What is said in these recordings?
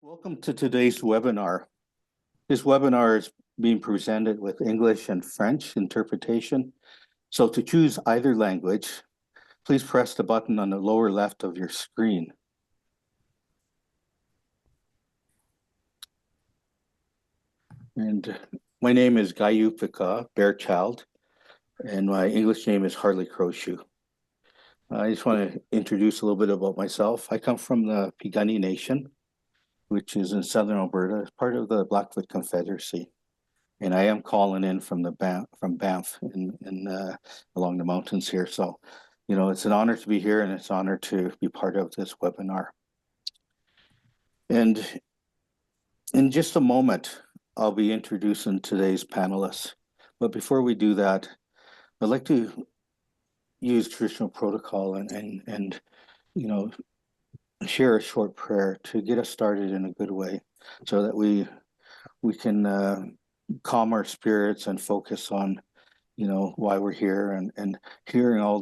Welcome to today's webinar. This webinar is being presented with English and French interpretation. So to choose either language, please press the button on the lower left of your screen. And my name is Gayupika Bearchild, and my English name is Harley Crowshoe. I just want to introduce a little bit about myself. I come from the Piikani Nation, which is in southern Alberta, as part of the Blackfoot Confederacy. And I am calling in from Banff along the mountains here. So, you know, it's an honor to be here and it's an honor to be part of this webinar. And in just a moment, I'll be introducing today's panelists. But before we do that, I'd like to use traditional protocol and you know, share a short prayer to get us started in a good way so that we can calm our spirits and focus on, you know, why we're here and hearing all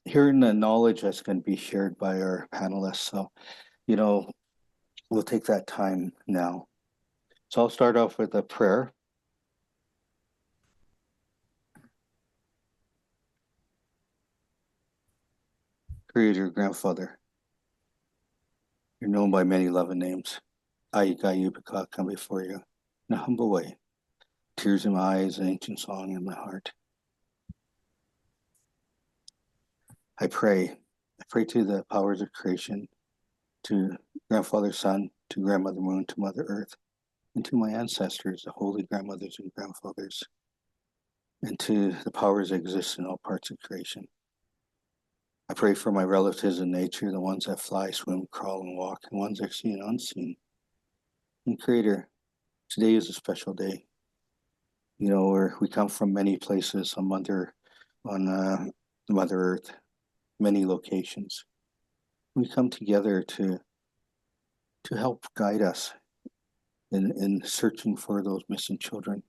hearing the knowledge that's going to be shared by our panelists. So, you know, we'll take that time now. So I'll start off with a prayer. Creator, Grandfather, you're known by many loving names. I, Gayupika, come before you in a humble way. Tears in my eyes, an ancient song in my heart. I pray to the powers of creation, to Grandfather Sun, to Grandmother Moon, to Mother Earth, and to my ancestors, the holy grandmothers and grandfathers, and to the powers that exist in all parts of creation. I pray for my relatives in nature, the ones that fly, swim, crawl, and walk, and ones that are seen and unseen. And Creator, today is a special day. You know, where we come from many places on Mother Earth, many locations. We come together to help guide us in searching for those missing children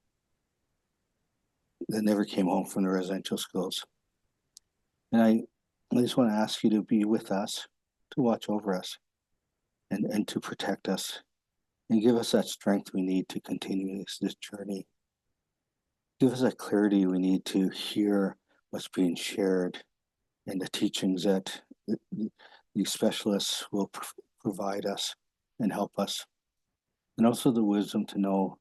that never came home from the residential schools. And I just want to ask you to be with us, to watch over us, and to protect us, and give us that strength we need to continue this journey. Give us that clarity we need to hear what's being shared and the teachings that the specialists will provide us and help us. And also the wisdom to know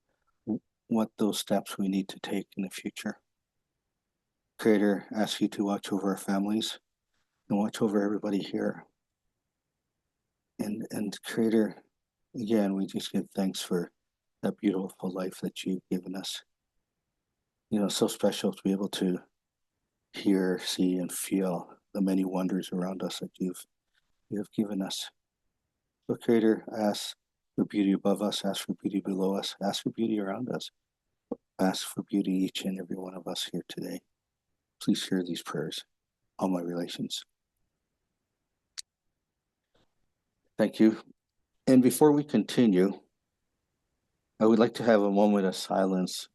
what those steps we need to take in the future. Creator, I ask you to watch over our families and watch over everybody here. And Creator, again, we just give thanks for that beautiful life that you've given us. You know, so special to be able to hear, see, and feel the many wonders around us that you have given us. So Creator, ask for beauty above us, ask for beauty below us, ask for beauty around us, ask for beauty each and every one of us here today. Please share these prayers, all my relations. Thank you. And before we continue, I would like to have a moment of silence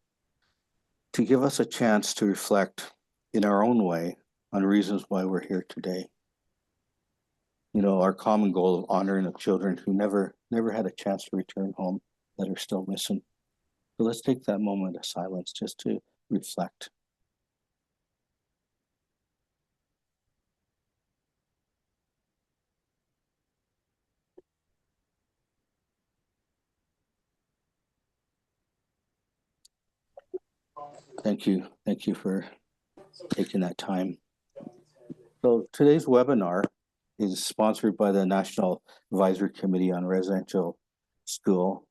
to give us a chance to reflect in our own way on reasons why we're here today. You know, our common goal of honoring the children who never had a chance to return home, that are still missing. So let's take that moment of silence just to reflect. Thank you for taking that time. So today's webinar is sponsored by the National Advisory Committee on Residential School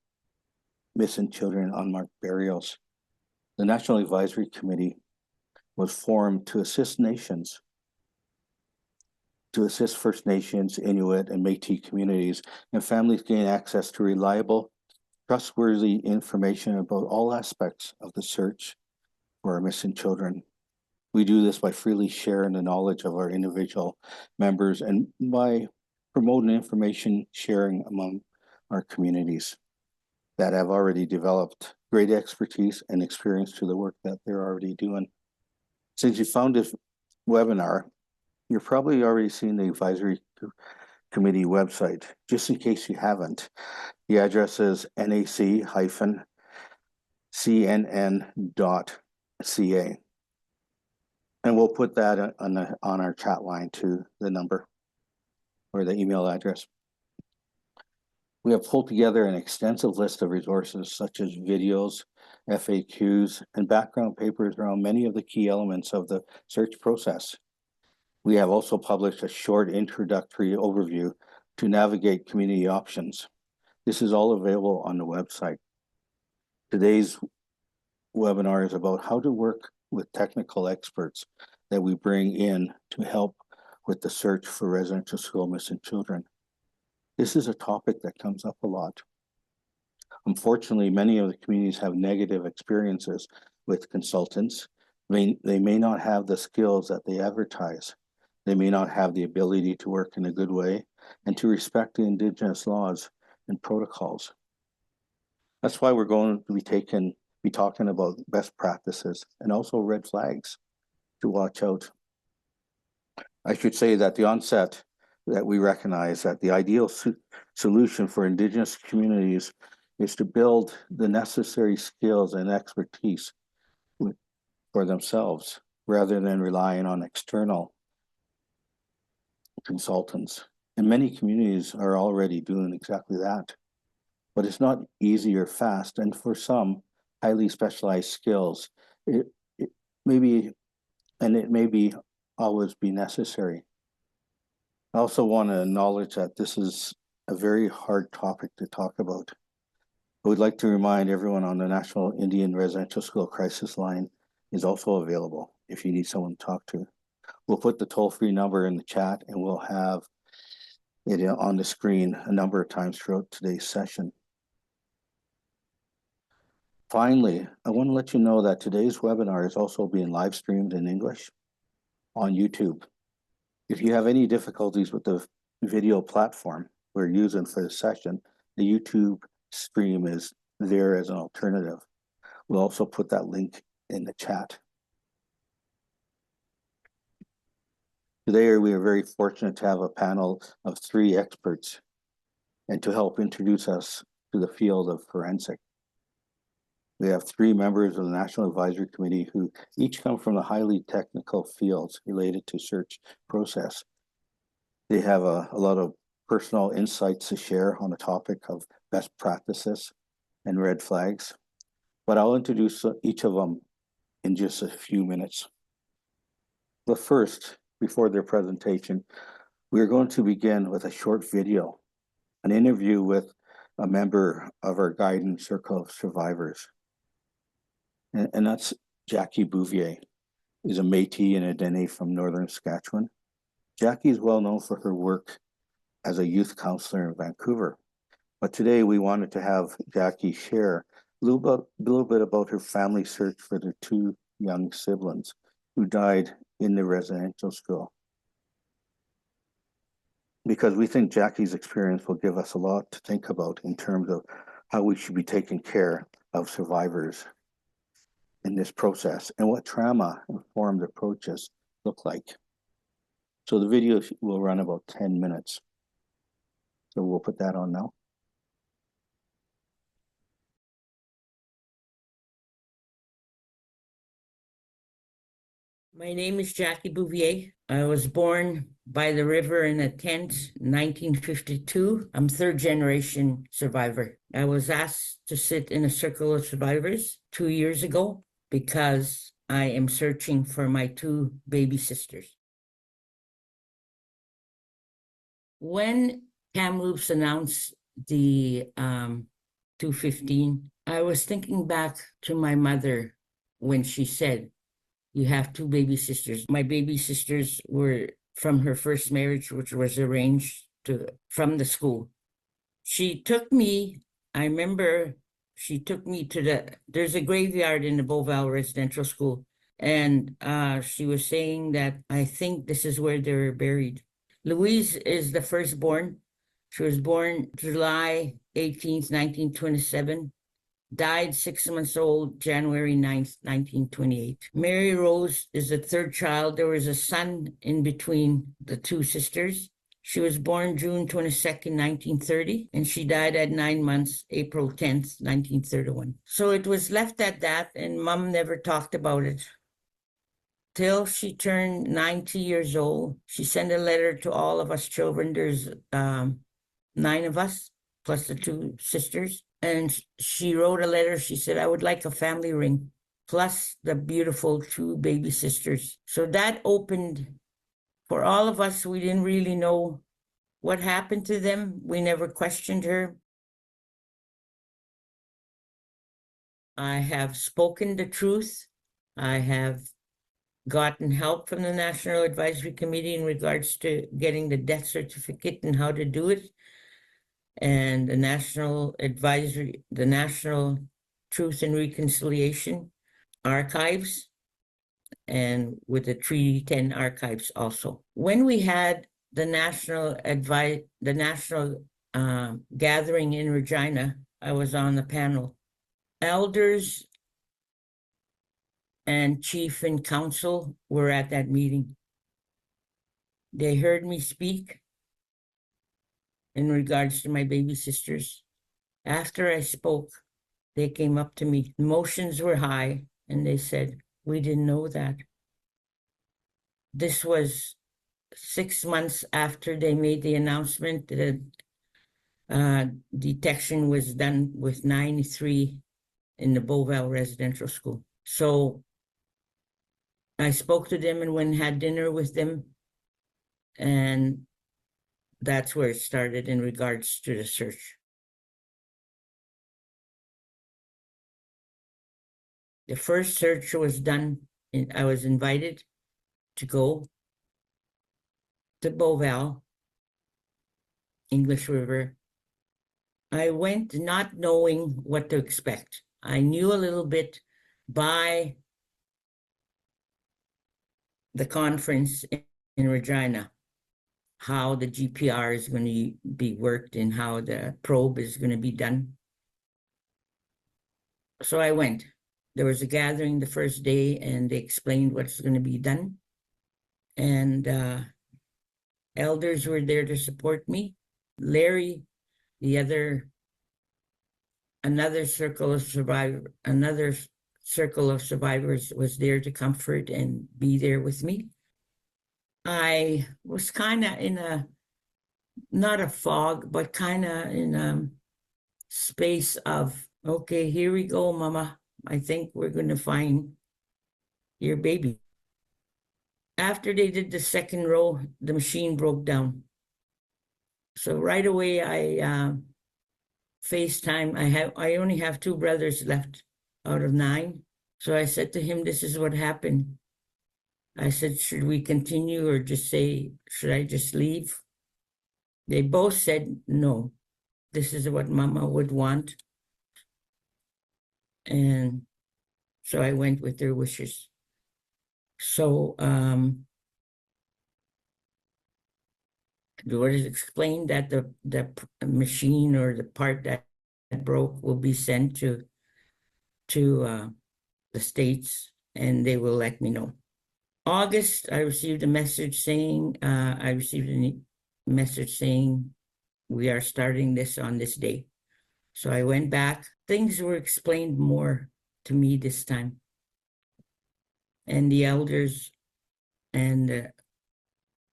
Missing Children Unmarked Burials. The National Advisory Committee was formed to assist First Nations, Inuit, and Métis communities and families gain access to reliable, trustworthy information about all aspects of the search for our missing children. We do this by freely sharing the knowledge of our individual members and by promoting information sharing among our communities that have already developed great expertise and experience to the work that they're already doing. Since you found this webinar, you're probably already seen the advisory committee website, just in case you haven't. The address is nac-cnn.ca. And we'll put that on our chat line to the number or the email address. We have pulled together an extensive list of resources such as videos, FAQs, and background papers around many of the key elements of the search process. We have also published a short introductory overview to navigate community options. This is all available on the website. Today's webinar is about how to work with technical experts that we bring in to help with the search for residential school missing children. This is a topic that comes up a lot. Unfortunately, many of the communities have negative experiences with consultants. They may not have the skills that they advertise. They may not have the ability to work in a good way and to respect the Indigenous laws and protocols. That's why we're going to be talking about best practices and also red flags to watch out. I should say that the onset that we recognize that the ideal solution for Indigenous communities is to build the necessary skills and expertise for themselves rather than relying on external consultants. And many communities are already doing exactly that. But it's not easy or fast. And for some highly specialized skills, it may always be necessary. I also want to acknowledge that this is a very hard topic to talk about. I would like to remind everyone on the National Indian Residential School Crisis Line is also available if you need someone to talk to. We'll put the toll-free number in the chat and we'll have it on the screen a number of times throughout today's session. Finally, I want to let you know that today's webinar is also being live streamed in English on YouTube. If you have any difficulties with the video platform we're using for the session, the YouTube stream is there as an alternative. We'll also put that link in the chat. Today, we are very fortunate to have a panel of 3 experts and to help introduce us to the field of forensic. We have 3 members of the National Advisory Committee who each come from the highly technical fields related to search process. They have a lot of personal insights to share on the topic of best practices and red flags, but I'll introduce each of them in just a few minutes. But first, before their presentation, we're going to begin with a short video, an interview with a member of our Guidance Circle of Survivors. And that's Jackie Bouvier, is a Métis and a Dene from Northern Saskatchewan. Jackie is well known for her work as a youth counselor in Vancouver. But today we wanted to have Jackie share a little bit about her family search for their 2 young siblings who died in the residential school. Because we think Jackie's experience will give us a lot to think about in terms of how we should be taking care of survivors in this process and what trauma-informed approaches look like. So the video will run about 10 minutes. So we'll put that on now. My name is Jackie Bouvier. I was born by the river in a tent, 1952. I'm 3rd generation survivor. I was asked to sit in a circle of survivors 2 years ago because I am searching for my 2 baby sisters. When Kamloops announced the 215, I was thinking back to my mother when she said, "You have 2 baby sisters." My baby sisters were from her first marriage, which was arranged from the school. She took me, I remember she took me to there's a graveyard in the Beauval Residential School. And she was saying that I think this is where they were buried. Louise is the firstborn. She was born July 18th, 1927. Died 6 months old, January 9th, 1928. Mary Rose is the 3rd child. There was a son in between the 2 sisters. She was born June 22nd, 1930, and she died at 9 months, April 10th, 1931. So it was left at that, and Mom never talked about it. Till she turned 90 years old, she sent a letter to all of us children. There's 9 of us, plus the 2 sisters. And she wrote a letter. She said, I would like a family ring, plus the beautiful 2 baby sisters. So that opened for all of us. We didn't really know what happened to them. We never questioned her. I have spoken the truth. I have gotten help from the National Advisory Committee in regards to getting the death certificate and how to do it. And the National Truth and Reconciliation Archives, and with the Treaty 10 archives also. When we had the national gathering in Regina, I was on the panel. Elders and chief and council were at that meeting. They heard me speak in regards to my baby sisters. After I spoke, they came up to me. Emotions were high, and they said, we didn't know that. This was 6 months after they made the announcement that detection was done with 93 in the Beauval Residential School. So I spoke to them and went and had dinner with them. And that's where it started in regards to the search. The first search was done, I was invited to go to Beauval, English River. I went not knowing what to expect. I knew a little bit by the conference in Regina, how the GPR is going to be worked and how the probe is going to be done. So I went. There was a gathering the first day, and they explained what's going to be done. And elders were there to support me. Larry, another circle of survivors was there to comfort and be there with me. I was kind of in not a fog, but kind of in a space of, okay, here we go, Mama. I think we're going to find your baby. After they did the second row, the machine broke down. So right away, I FaceTime. I only have 2 brothers left out of 9. So I said to him, this is what happened. I said, should we continue or just say, should I just leave? They both said, no, this is what Mama would want. And so I went with their wishes. So the orders explained that the machine or the part that broke will be sent to the States, and they will let me know. August, I received a message saying, we are starting this on this day. So I went back. Things were explained more to me this time. And the elders and the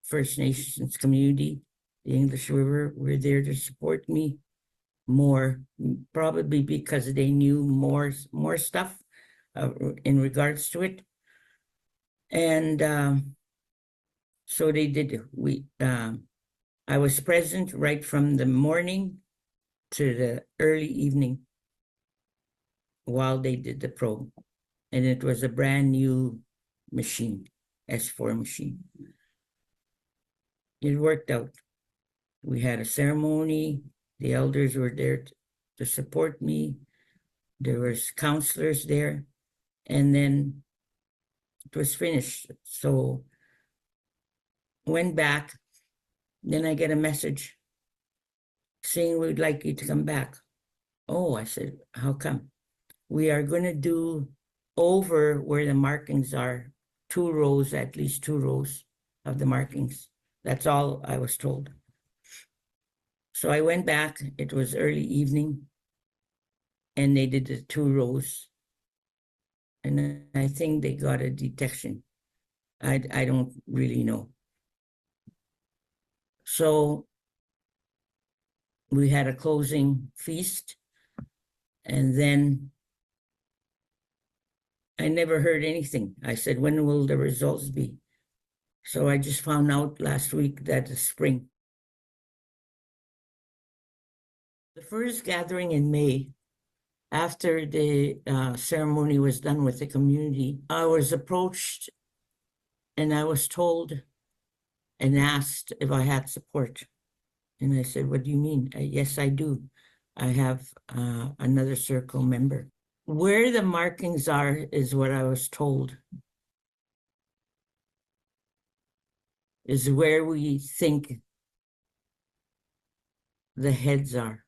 First Nations community, the English River, were there to support me more, probably because they knew more stuff in regards to it. And so they did. I was present right from the morning to the early evening while they did the probe. And it was a brand new machine, S4 machine. It worked out. We had a ceremony. The elders were there to support me. There was counselors there. And then it was finished. So went back. Then I get a message saying, we'd like you to come back. Oh, I said, how come? We are going to do over where the markings are, 2 rows, at least 2 rows of the markings. That's all I was told. So I went back, it was early evening, and they did the 2 rows. And I think they got a detection. I don't really know. So we had a closing feast, and then I never heard anything. I said, when will the results be? So I just found out last week that it's spring. The first gathering in May, after the ceremony was done with the community, I was approached and I was told and asked if I had support. And I said, what do you mean? Yes, I do. I have another circle member. Where the markings are is what I was told, is where we think the heads are.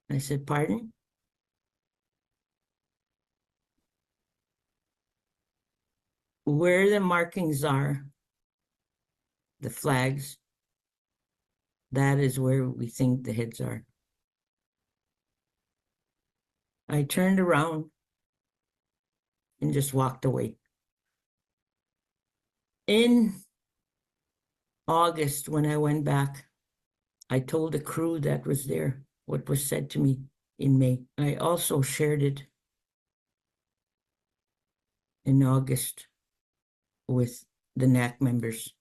I said, pardon? Where the markings are, the flags, that is where we think the heads are. I turned around and just walked away. In August, when I went back, I told the crew that was there what was said to me in May. I also shared it in August with the NAC members.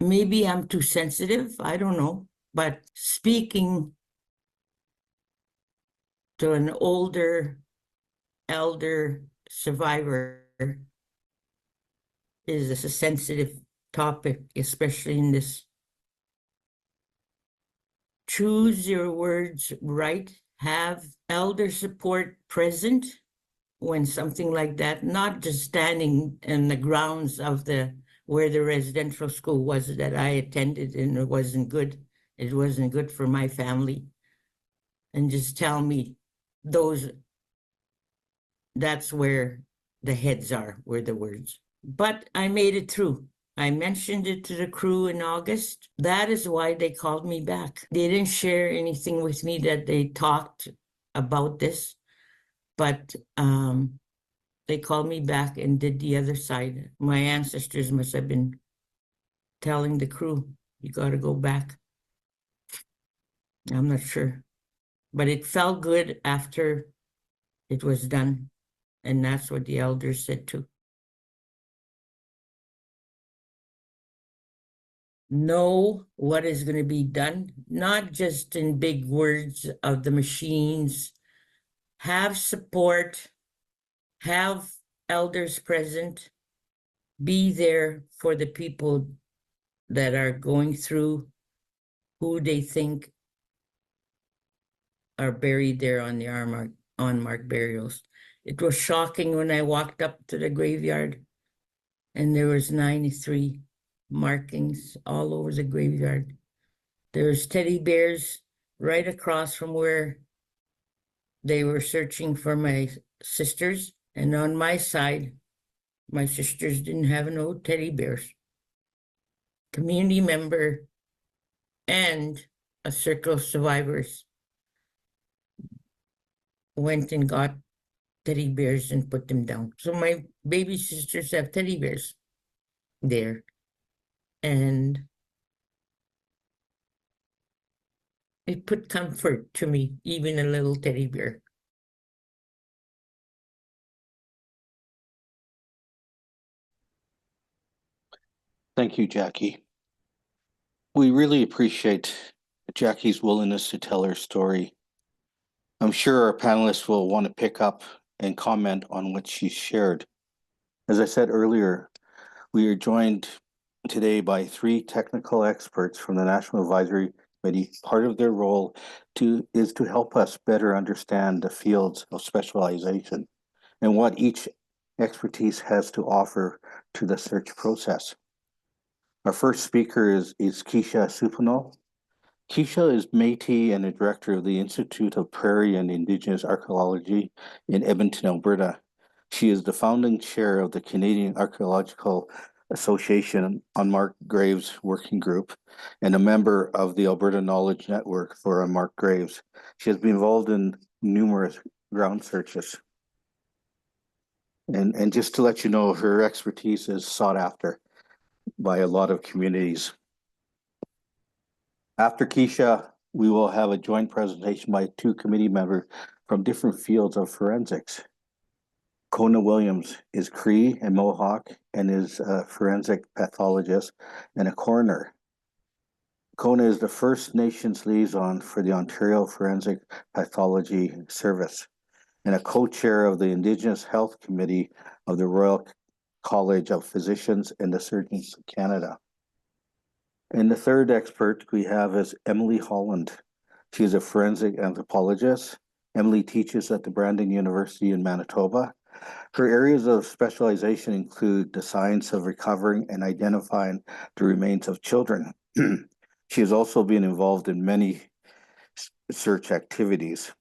Maybe I'm too sensitive, I don't know, but speaking to an elder survivor is a sensitive topic, especially in this. Choose your words right. Have elder support present when something like that, not just standing in the grounds of where the residential school was that I attended, and it wasn't good. It wasn't good for my family. And just tell me that's where the heads are, were the words. But I made it through. I mentioned it to the crew in August. That is why they called me back. They didn't share anything with me that they talked about this, but they called me back and did the other side. My ancestors must have been telling the crew, you got to go back. I'm not sure. But it felt good after it was done. And that's what the elders said too. Know what is going to be done, not just in big words of the machines. Have support, have elders present, be there for the people that are going through who they think are buried there on the unmarked burials. It was shocking when I walked up to the graveyard and there was 93 markings all over the graveyard. There's teddy bears right across from where they were searching for my sisters. And on my side, my sisters didn't have no teddy bears. Community member and a circle of survivors went and got teddy bears and put them down. So my baby sisters have teddy bears there. And it put comfort to me, even a little teddy bear. Thank you, Jackie. We really appreciate Jackie's willingness to tell her story. I'm sure our panelists will want to pick up and comment on what she shared. As I said earlier, we are joined today by 3 technical experts from the National Advisory Committee. Part of their role is to help us better understand the fields of specialization and what each expertise has to offer to the search process. Our first speaker is Keisha Supano. Keisha is Métis and the director of the Institute of Prairie and Indigenous Archaeology in Edmonton, Alberta. She is the founding chair of the Canadian Archaeological Association Unmarked Graves Working Group and a member of the Alberta Knowledge Network for Unmarked Graves. She has been involved in numerous ground searches. And just to let you know, her expertise is sought after by a lot of communities. After Keisha, we will have a joint presentation by two committee members from different fields of forensics. Kona Williams is Cree and Mohawk and is a forensic pathologist and a coroner. Kona is the First Nations liaison for the Ontario Forensic Pathology Service and a co-chair of the Indigenous Health Committee of the Royal College of Physicians and the Surgeons of Canada. And the third expert we have is Emily Holland. She is a forensic anthropologist. Emily teaches at the Brandon University in Manitoba. Her areas of specialization include the science of recovering and identifying the remains of children. She has also been involved in many search activities.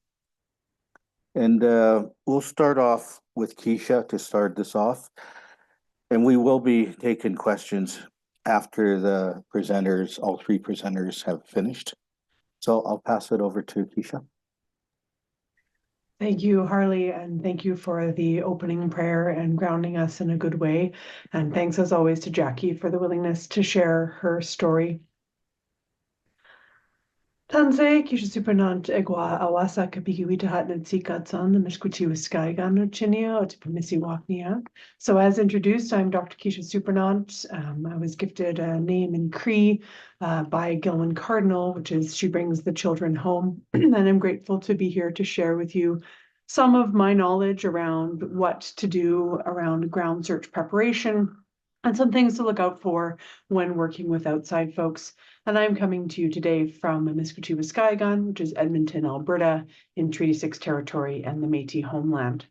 And we'll start off with Keisha to start this off. And we will be taking questions after the presenters, all three presenters have finished. So I'll pass it over to Keisha. Thank you, Harley, and thank you for the opening prayer and grounding us in a good way. And thanks as always to Jackie for the willingness to share her story. Tanse kisha supernant egwa awasa kapiki witahat natsikatsan the mishkuti wiskaigan no chinia otipamisi waknia. So as introduced, I'm Dr. Keisha Supernant. I was gifted a name in Cree by Gilman Cardinal, which is She Brings the Children Home. And I'm grateful to be here to share with you some of my knowledge around what to do around ground search preparation and some things to look out for when working with outside folks. And I'm coming to you today from Miskatchewan, which is Edmonton, Alberta, in Treaty 6 territory and the Métis homeland.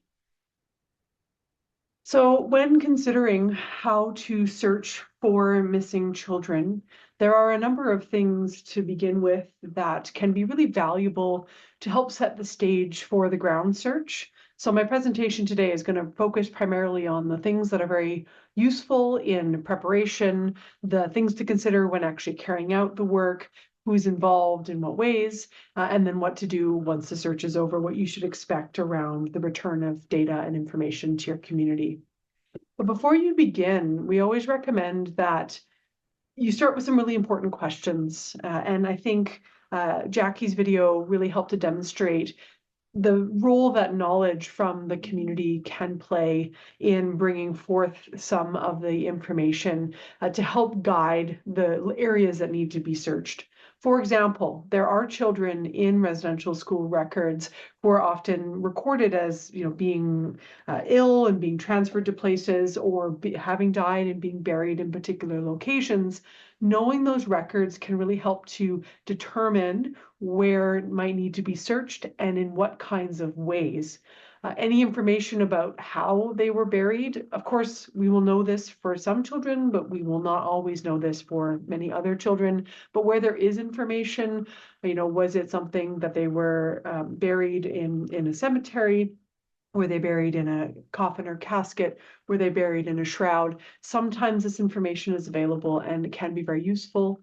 So when considering how to search for missing children, there are a number of things to begin with that can be really valuable to help set the stage for the ground search. So my presentation today is going to focus primarily on the things that are very useful in preparation, the things to consider when actually carrying out the work, who's involved in what ways, and then what to do once the search is over, what you should expect around the return of data and information to your community. But before you begin, we always recommend that you start with some really important questions. And I think Jackie's video really helped to demonstrate the role that knowledge from the community can play in bringing forth some of the information to help guide the areas that need to be searched. For example, there are children in residential school records who are often recorded as, being ill and being transferred to places or having died and being buried in particular locations. Knowing those records can really help to determine where it might need to be searched and in what kinds of ways. Any information about how they were buried, of course, we will know this for some children, but we will not always know this for many other children. But where there is information, was it something that they were buried in a cemetery? Were they buried in a coffin or casket? Were they buried in a shroud? Sometimes this information is available and it can be very useful.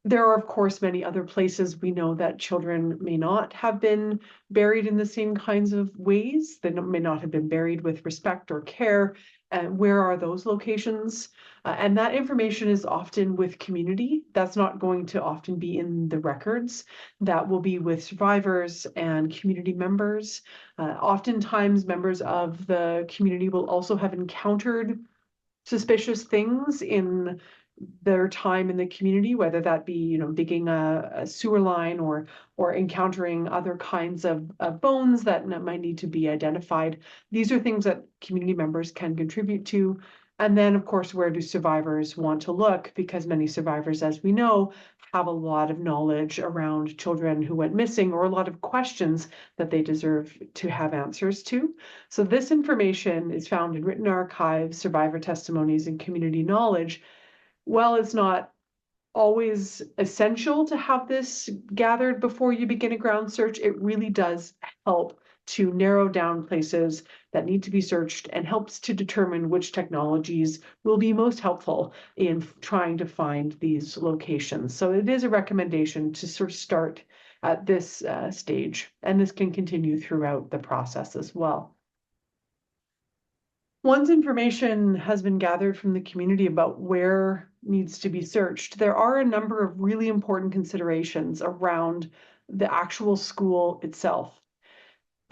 There are, of course, many other places we know that children may not have been buried in the same kinds of ways. They may not have been buried with respect or care. And where are those locations? And that information is often with community. That's not going to often be in the records. That will be with survivors and community members. Oftentimes, members of the community will also have encountered suspicious things in their time in the community, whether that be, digging a sewer line or encountering other kinds of bones that might need to be identified. These are things that community members can contribute to. And then, of course, where do survivors want to look? Because many survivors, as we know, have a lot of knowledge around children who went missing or a lot of questions that they deserve to have answers to. So this information is found in written archives, survivor testimonies, and community knowledge. While it's not always essential to have this gathered before you begin a ground search, it really does help to narrow down places that need to be searched and helps to determine which technologies will be most helpful in trying to find these locations. So it is a recommendation to sort of start at this stage, and this can continue throughout the process as well. Once information has been gathered from the community about where needs to be searched, there are a number of really important considerations around the actual school itself.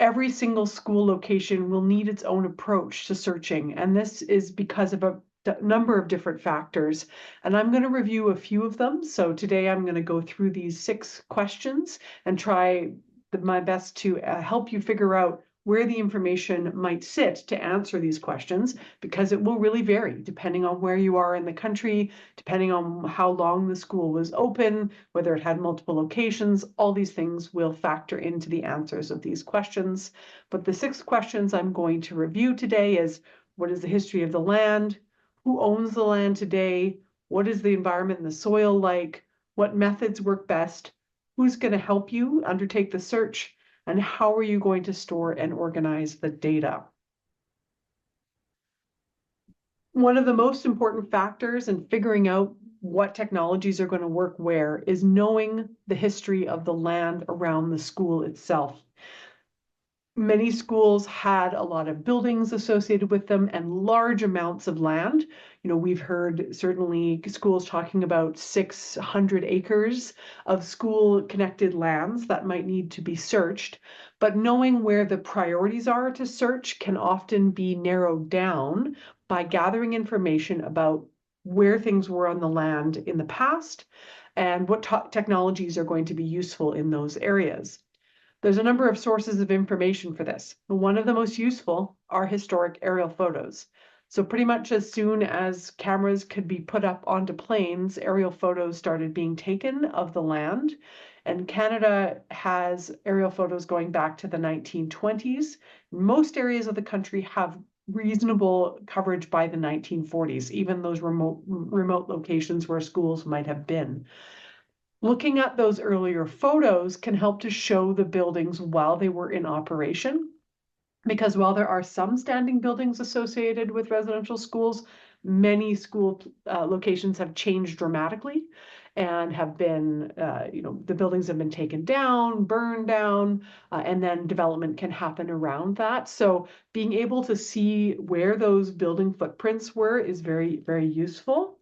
Every single school location will need its own approach to searching, and this is because of a number of different factors. And I'm going to review a few of them. So today I'm going to go through these 6 questions and try my best to help you figure out where the information might sit to answer these questions, because it will really vary depending on where you are in the country, depending on how long the school was open, whether it had multiple locations. All these things will factor into the answers of these questions. But the 6 questions I'm going to review today is: what is the history of the land? Who owns the land today? What is the environment and the soil like? What methods work best? Who's going to help you undertake the search? And how are you going to store and organize the data? One of the most important factors in figuring out what technologies are going to work where is knowing the history of the land around the school itself. Many schools had a lot of buildings associated with them and large amounts of land. We've heard certainly schools talking about 600 acres of school connected lands that might need to be searched. But knowing where the priorities are to search can often be narrowed down by gathering information about where things were on the land in the past and what technologies are going to be useful in those areas. There's a number of sources of information for this. One of the most useful are historic aerial photos. So pretty much as soon as cameras could be put up onto planes, aerial photos started being taken of the land. And Canada has aerial photos going back to the 1920s. Most areas of the country have reasonable coverage by the 1940s, even those remote locations where schools might have been. Looking at those earlier photos can help to show the buildings while they were in operation, because while there are some standing buildings associated with residential schools, many school locations have changed dramatically and have been, the buildings have been taken down, burned down, and then development can happen around that. So being able to see where those building footprints were is very, very useful.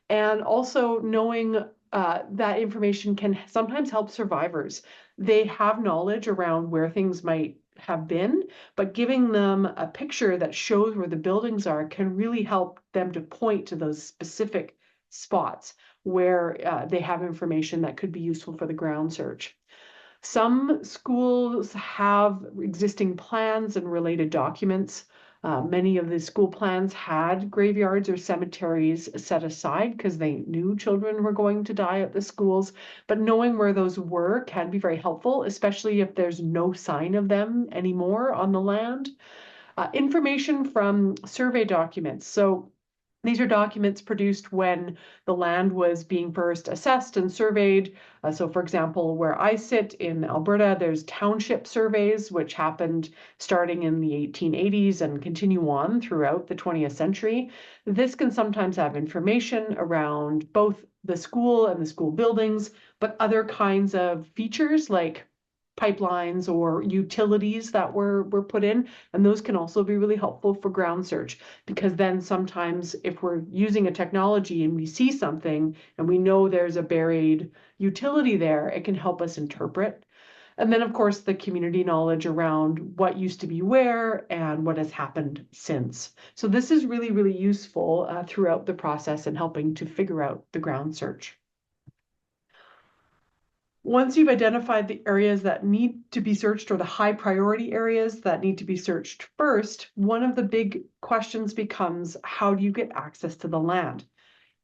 And also knowing that information can sometimes help survivors. They have knowledge around where things might have been, but giving them a picture that shows where the buildings are can really help them to point to those specific spots where they have information that could be useful for the ground search. Some schools have existing plans and related documents. Many of the school plans had graveyards or cemeteries set aside because they knew children were going to die at the schools, but knowing where those were can be very helpful, especially if there's no sign of them anymore on the land. Information from survey documents. So these are documents produced when the land was being first assessed and surveyed. So for example, where I sit in Alberta, there's township surveys, which happened starting in the 1880s and continue on throughout the 20th century. This can sometimes have information around both the school and the school buildings, but other kinds of features like pipelines or utilities that were put in, and those can also be really helpful for ground search, because then sometimes if we're using a technology and we see something and we know there's a buried utility there, it can help us interpret. And then of course the community knowledge around what used to be where and what has happened since. So this is really, really useful throughout the process in helping to figure out the ground search. Once you've identified the areas that need to be searched, or the high priority areas that need to be searched first, one of the big questions becomes, how do you get access to the land?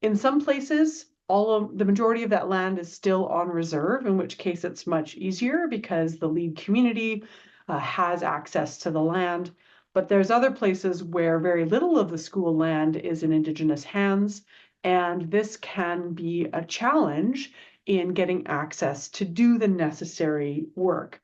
In some places, the majority of that land is still on reserve, in which case it's much easier because the lead community has access to the land. But there's other places where very little of the school land is in Indigenous hands, and this can be a challenge in getting access to do the necessary work.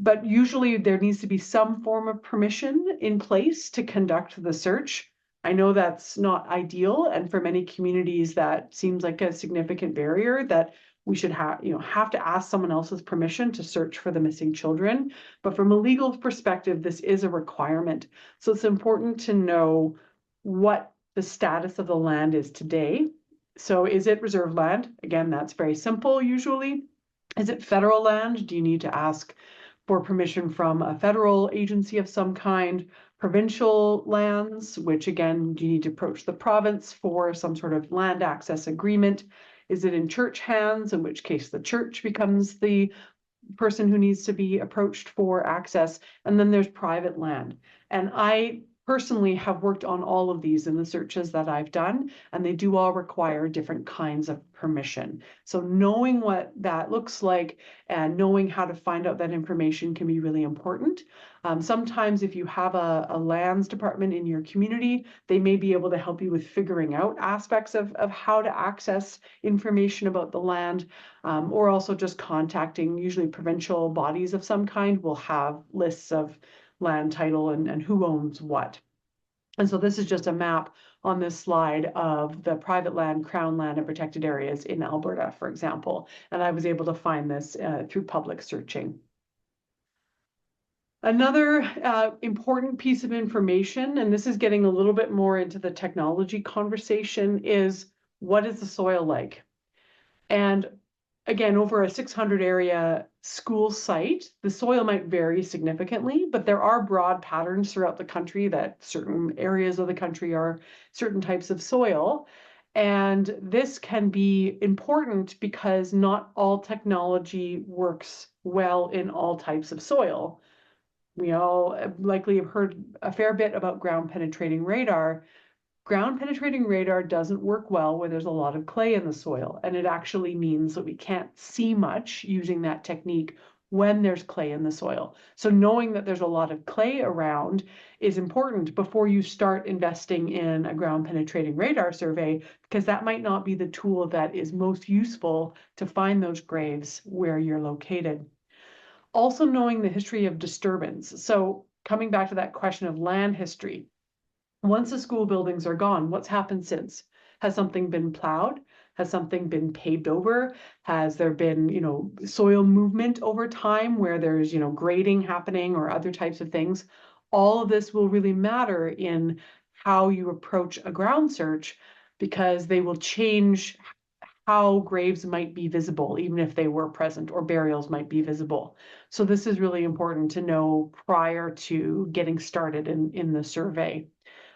But usually there needs to be some form of permission in place to conduct the search. I know that's not ideal, and for many communities that seems like a significant barrier that we should have to ask someone else's permission to search for the missing children. But from a legal perspective, this is a requirement. So it's important to know what the status of the land is today. So is it reserve land? Again, that's very simple usually. Is it federal land? Do you need to ask for permission from a federal agency of some kind? Provincial lands, which again, you need to approach the province for some sort of land access agreement. Is it in church hands, in which case the church becomes the person who needs to be approached for access? And then there's private land. And I personally have worked on all of these in the searches that I've done, and they do all require different kinds of permission. So knowing what that looks like and knowing how to find out that information can be really important. Sometimes if you have a lands department in your community, they may be able to help you with figuring out aspects of how to access information about the land, or also just contacting, usually provincial bodies of some kind will have lists of land title and who owns what. And so this is just a map on this slide of the private land, crown land, and protected areas in Alberta, for example. And I was able to find this through public searching. Another important piece of information, and this is getting a little bit more into the technology conversation, is what is the soil like? And again, over a 600 area school site, the soil might vary significantly, but there are broad patterns throughout the country that certain areas of the country are certain types of soil. And this can be important because not all technology works well in all types of soil. We all likely have heard a fair bit about ground penetrating radar. Ground penetrating radar doesn't work well where there's a lot of clay in the soil, and it actually means that we can't see much using that technique when there's clay in the soil. So knowing that there's a lot of clay around is important before you start investing in a ground penetrating radar survey, because that might not be the tool that is most useful to find those graves where you're located. Also knowing the history of disturbance. So coming back to that question of land history, once the school buildings are gone, what's happened since? Has something been plowed? Has something been paved over? Has there been, soil movement over time where there's, grading happening or other types of things? All of this will really matter in how you approach a ground search, because they will change how graves might be visible, even if they were present, or burials might be visible. So this is really important to know prior to getting started in the survey.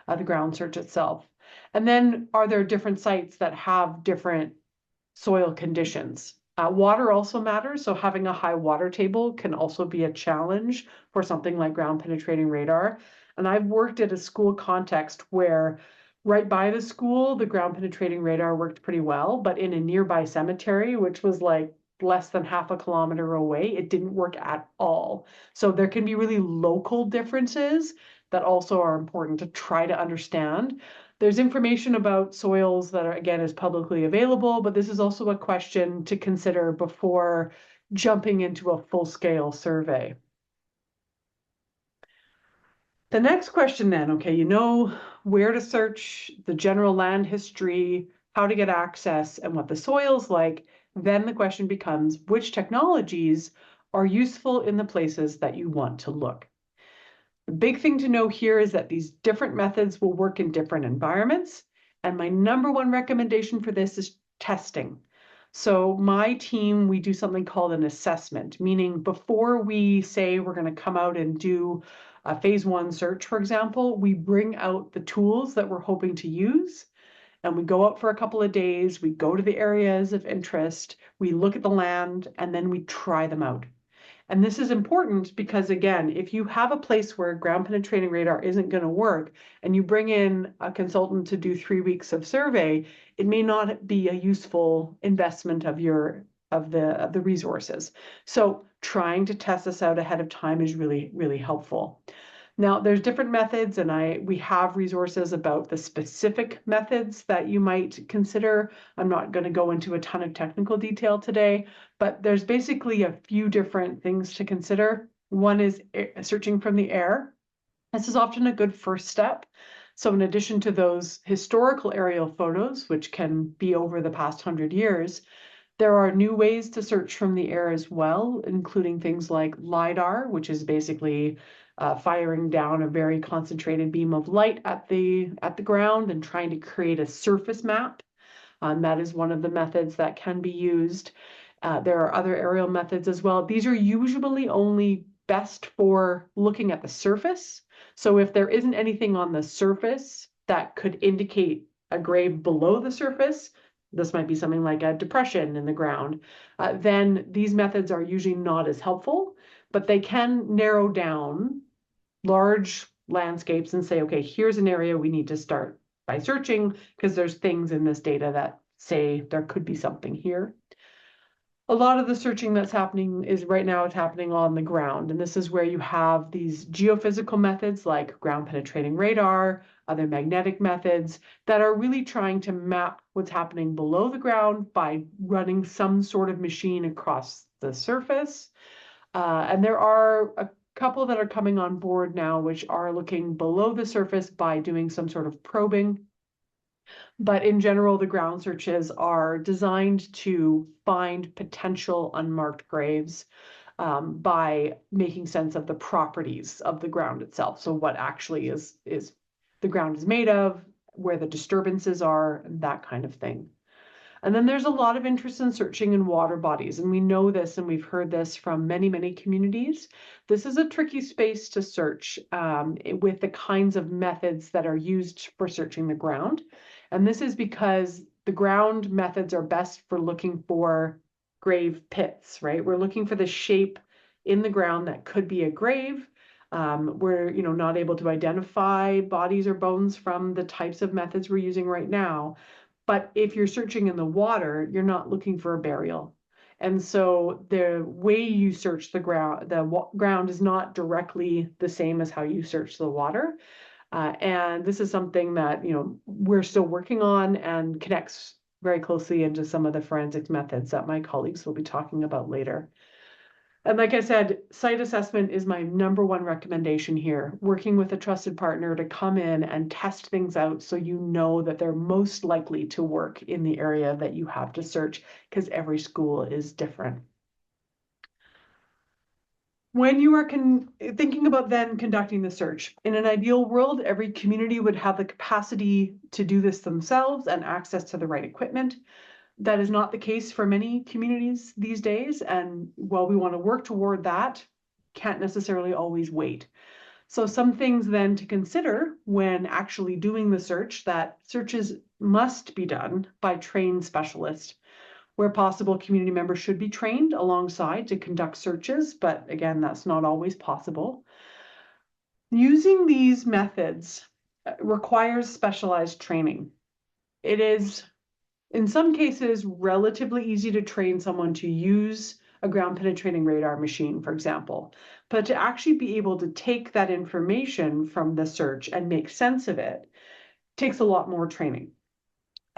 The ground search itself. And then are there different sites that have different soil conditions? Water also matters, so having a high water table can also be a challenge for something like ground penetrating radar. And I've worked at a school context where right by the school, the ground penetrating radar worked pretty well, but in a nearby cemetery, which was like less than half a kilometer away, it didn't work at all. So there can be really local differences that also are important to try to understand. There's information about soils that again, is publicly available, but this is also a question to consider before jumping into a full-scale survey. The next question then, okay, you know where to search, the general land history, how to get access, and what the soil's like. Then the question becomes, which technologies are useful in the places that you want to look? The big thing to know here is that these different methods will work in different environments. And my number one recommendation for this is testing. So my team, we do something called an assessment, meaning before we say we're going to come out and do a phase 1 search, for example, we bring out the tools that we're hoping to use. And we go out for a couple of days, we go to the areas of interest, we look at the land, and then we try them out. And this is important because, again, if you have a place where ground penetrating radar isn't going to work and you bring in a consultant to do 3 weeks of survey, it may not be a useful investment of the resources. So trying to test this out ahead of time is really, really helpful. Now, there's different methods, and we have resources about the specific methods that you might consider. I'm not going to go into a ton of technical detail today, but there's basically a few different things to consider. One is searching from the air. This is often a good first step. So in addition to those historical aerial photos, which can be over the past 100 years, there are new ways to search from the air as well, including things like LiDAR, which is basically firing down a very concentrated beam of light at the ground and trying to create a surface map. That is one of the methods that can be used. There are other aerial methods as well. These are usually only best for looking at the surface. So if there isn't anything on the surface that could indicate a grave below the surface, this might be something like a depression in the ground, then these methods are usually not as helpful, but they can narrow down large landscapes and say, okay, here's an area we need to start by searching because there's things in this data that say there could be something here. A lot of the searching that's happening is right now it's happening on the ground. And this is where you have these geophysical methods like ground penetrating radar, other magnetic methods that are really trying to map what's happening below the ground by running some sort of machine across the surface. And there are a couple that are coming on board now, which are looking below the surface by doing some sort of probing. But in general, the ground searches are designed to find potential unmarked graves by making sense of the properties of the ground itself. So what actually is the ground is made of, where the disturbances are, and that kind of thing. And then there's a lot of interest in searching in water bodies. And we know this, and we've heard this from many, many communities. This is a tricky space to search with the kinds of methods that are used for searching the ground. And this is because the ground methods are best for looking for grave pits, right? We're looking for the shape in the ground that could be a grave. We're not able to identify bodies or bones from the types of methods we're using right now. But if you're searching in the water, you're not looking for a burial. And so the way you search the ground is not directly the same as how you search the water. And this is something that, we're still working on and connects very closely into some of the forensics methods that my colleagues will be talking about later. And like I said, site assessment is my #1 recommendation here, working with a trusted partner to come in and test things out so you know that they're most likely to work in the area that you have to search, because every school is different. When you are thinking about then conducting the search, in an ideal world, every community would have the capacity to do this themselves and access to the right equipment. That is not the case for many communities these days. And while we want to work toward that, can't necessarily always wait. So some things then to consider when actually doing the search, that searches must be done by trained specialists. Where possible, community members should be trained alongside to conduct searches, but again, that's not always possible. Using these methods requires specialized training. It is, in some cases, relatively easy to train someone to use a ground penetrating radar machine, for example, but to actually be able to take that information from the search and make sense of it takes a lot more training.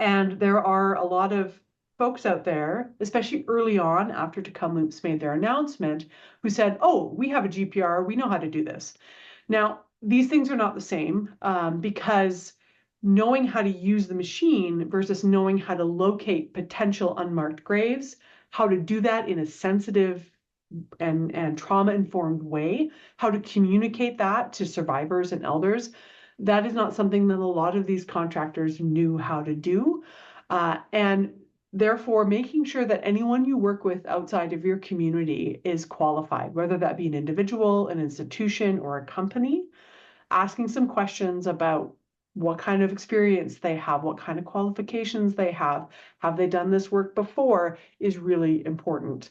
And there are a lot of folks out there, especially early on after Tecumloops made their announcement, who said, oh, we have a GPR, we know how to do this. Now, these things are not the same because knowing how to use the machine versus knowing how to locate potential unmarked graves, how to do that in a sensitive and trauma-informed way, how to communicate that to survivors and elders, that is not something that a lot of these contractors knew how to do. And therefore, making sure that anyone you work with outside of your community is qualified, whether that be an individual, an institution, or a company, asking some questions about what kind of experience they have, what kind of qualifications they have they done this work before, is really important.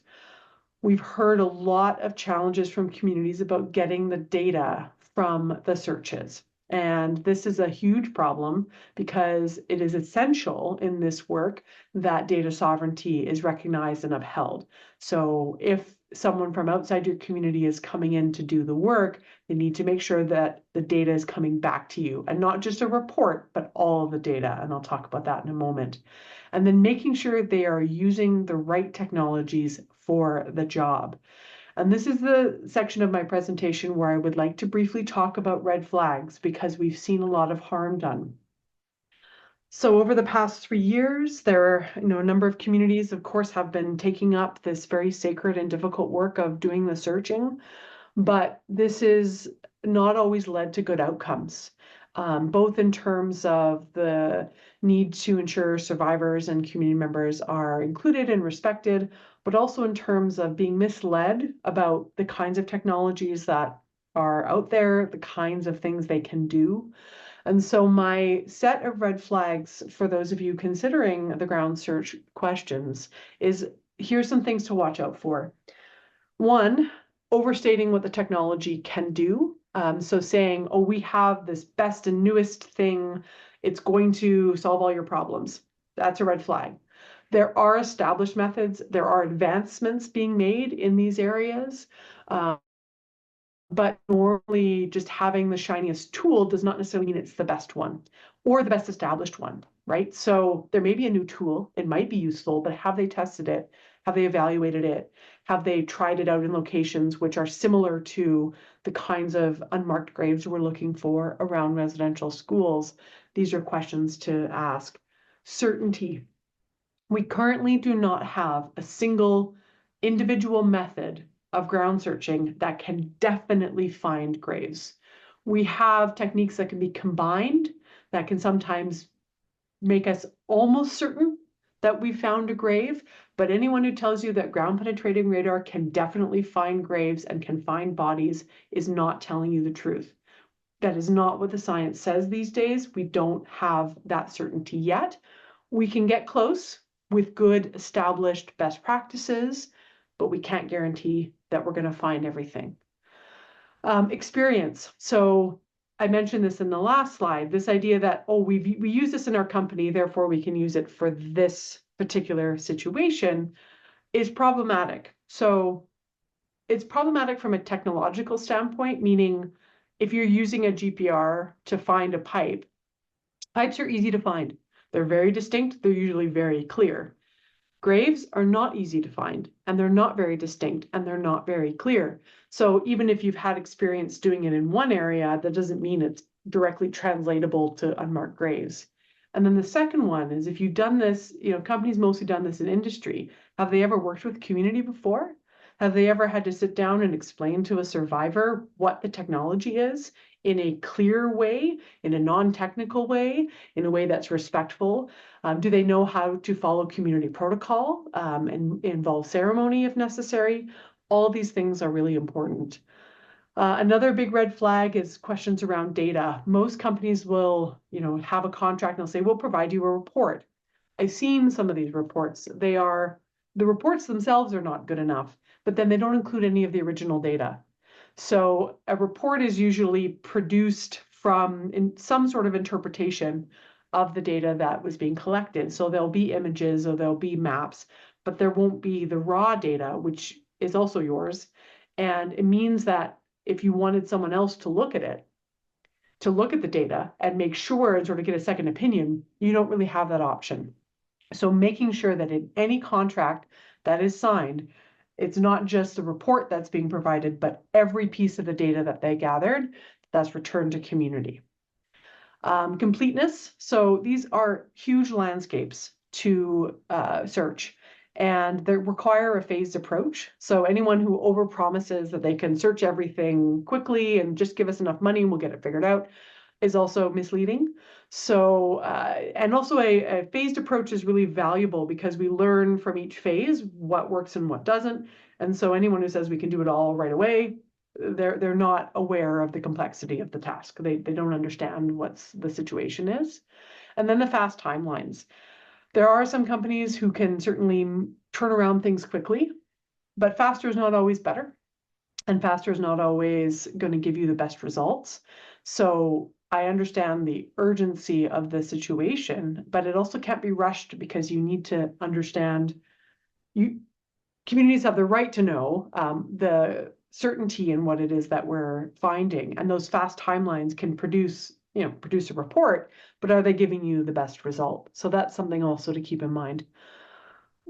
We've heard a lot of challenges from communities about getting the data from the searches. And this is a huge problem because it is essential in this work that data sovereignty is recognized and upheld. So if someone from outside your community is coming in to do the work, they need to make sure that the data is coming back to you, and not just a report, but all of the data. And I'll talk about that in a moment. And then making sure they are using the right technologies for the job. And this is the section of my presentation where I would like to briefly talk about red flags because we've seen a lot of harm done. So over the past 3 years, there are, a number of communities, of course, have been taking up this very sacred and difficult work of doing the searching, but this is not always led to good outcomes, both in terms of the need to ensure survivors and community members are included and respected, but also in terms of being misled about the kinds of technologies that are out there, the kinds of things they can do. And so my set of red flags for those of you considering the ground search questions is, here's some things to watch out for. One, overstating what the technology can do. So saying, oh, we have this best and newest thing, it's going to solve all your problems. That's a red flag. There are established methods, there are advancements being made in these areas. But normally just having the shiniest tool does not necessarily mean it's the best one or the best established one, right? So there may be a new tool, it might be useful, but have they tested it? Have they evaluated it? Have they tried it out in locations which are similar to the kinds of unmarked graves we're looking for around residential schools? These are questions to ask. Certainty. We currently do not have a single individual method of ground searching that can definitely find graves. We have techniques that can be combined that can sometimes make us almost certain that we found a grave, but anyone who tells you that ground penetrating radar can definitely find graves and can find bodies is not telling you the truth. That is not what the science says these days. We don't have that certainty yet. We can get close with good established best practices, but we can't guarantee that we're going to find everything. Experience. So I mentioned this in the last slide, this idea that, oh, we use this in our company, therefore we can use it for this particular situation is problematic. So it's problematic from a technological standpoint, meaning if you're using a GPR to find a pipe, pipes are easy to find. They're very distinct. They're usually very clear. Graves are not easy to find, and they're not very distinct, and they're not very clear. So even if you've had experience doing it in one area, that doesn't mean it's directly translatable to unmarked graves. And then the second one is, if you've done this, companies mostly done this in industry. Have they ever worked with community before? Have they ever had to sit down and explain to a survivor what the technology is in a clear way, in a non-technical way, in a way that's respectful? Do they know how to follow community protocol and involve ceremony if necessary? All these things are really important. Another big red flag is questions around data. Most companies will, have a contract and they'll say, we'll provide you a report. I've seen some of these reports. The reports themselves are not good enough, but then they don't include any of the original data. So a report is usually produced from some sort of interpretation of the data that was being collected. So there'll be images or there'll be maps, but there won't be the raw data, which is also yours. And it means that if you wanted someone else to look at it, to look at the data and make sure and sort of get a second opinion, you don't really have that option. So making sure that in any contract that is signed, it's not just the report that's being provided, but every piece of the data that they gathered that's returned to community. Completeness. So these are huge landscapes to search, and they require a phased approach. So anyone who overpromises that they can search everything quickly and just give us enough money and we'll get it figured out is also misleading. So, and also a phased approach is really valuable because we learn from each phase what works and what doesn't. And so anyone who says we can do it all right away, they're not aware of the complexity of the task. They don't understand what the situation is. And then the fast timelines. There are some companies who can certainly turn around things quickly, but faster is not always better. And faster is not always going to give you the best results. So I understand the urgency of the situation, but it also can't be rushed because you need to understand communities have the right to know the certainty in what it is that we're finding. And those fast timelines can produce a report, but are they giving you the best result? So that's something also to keep in mind.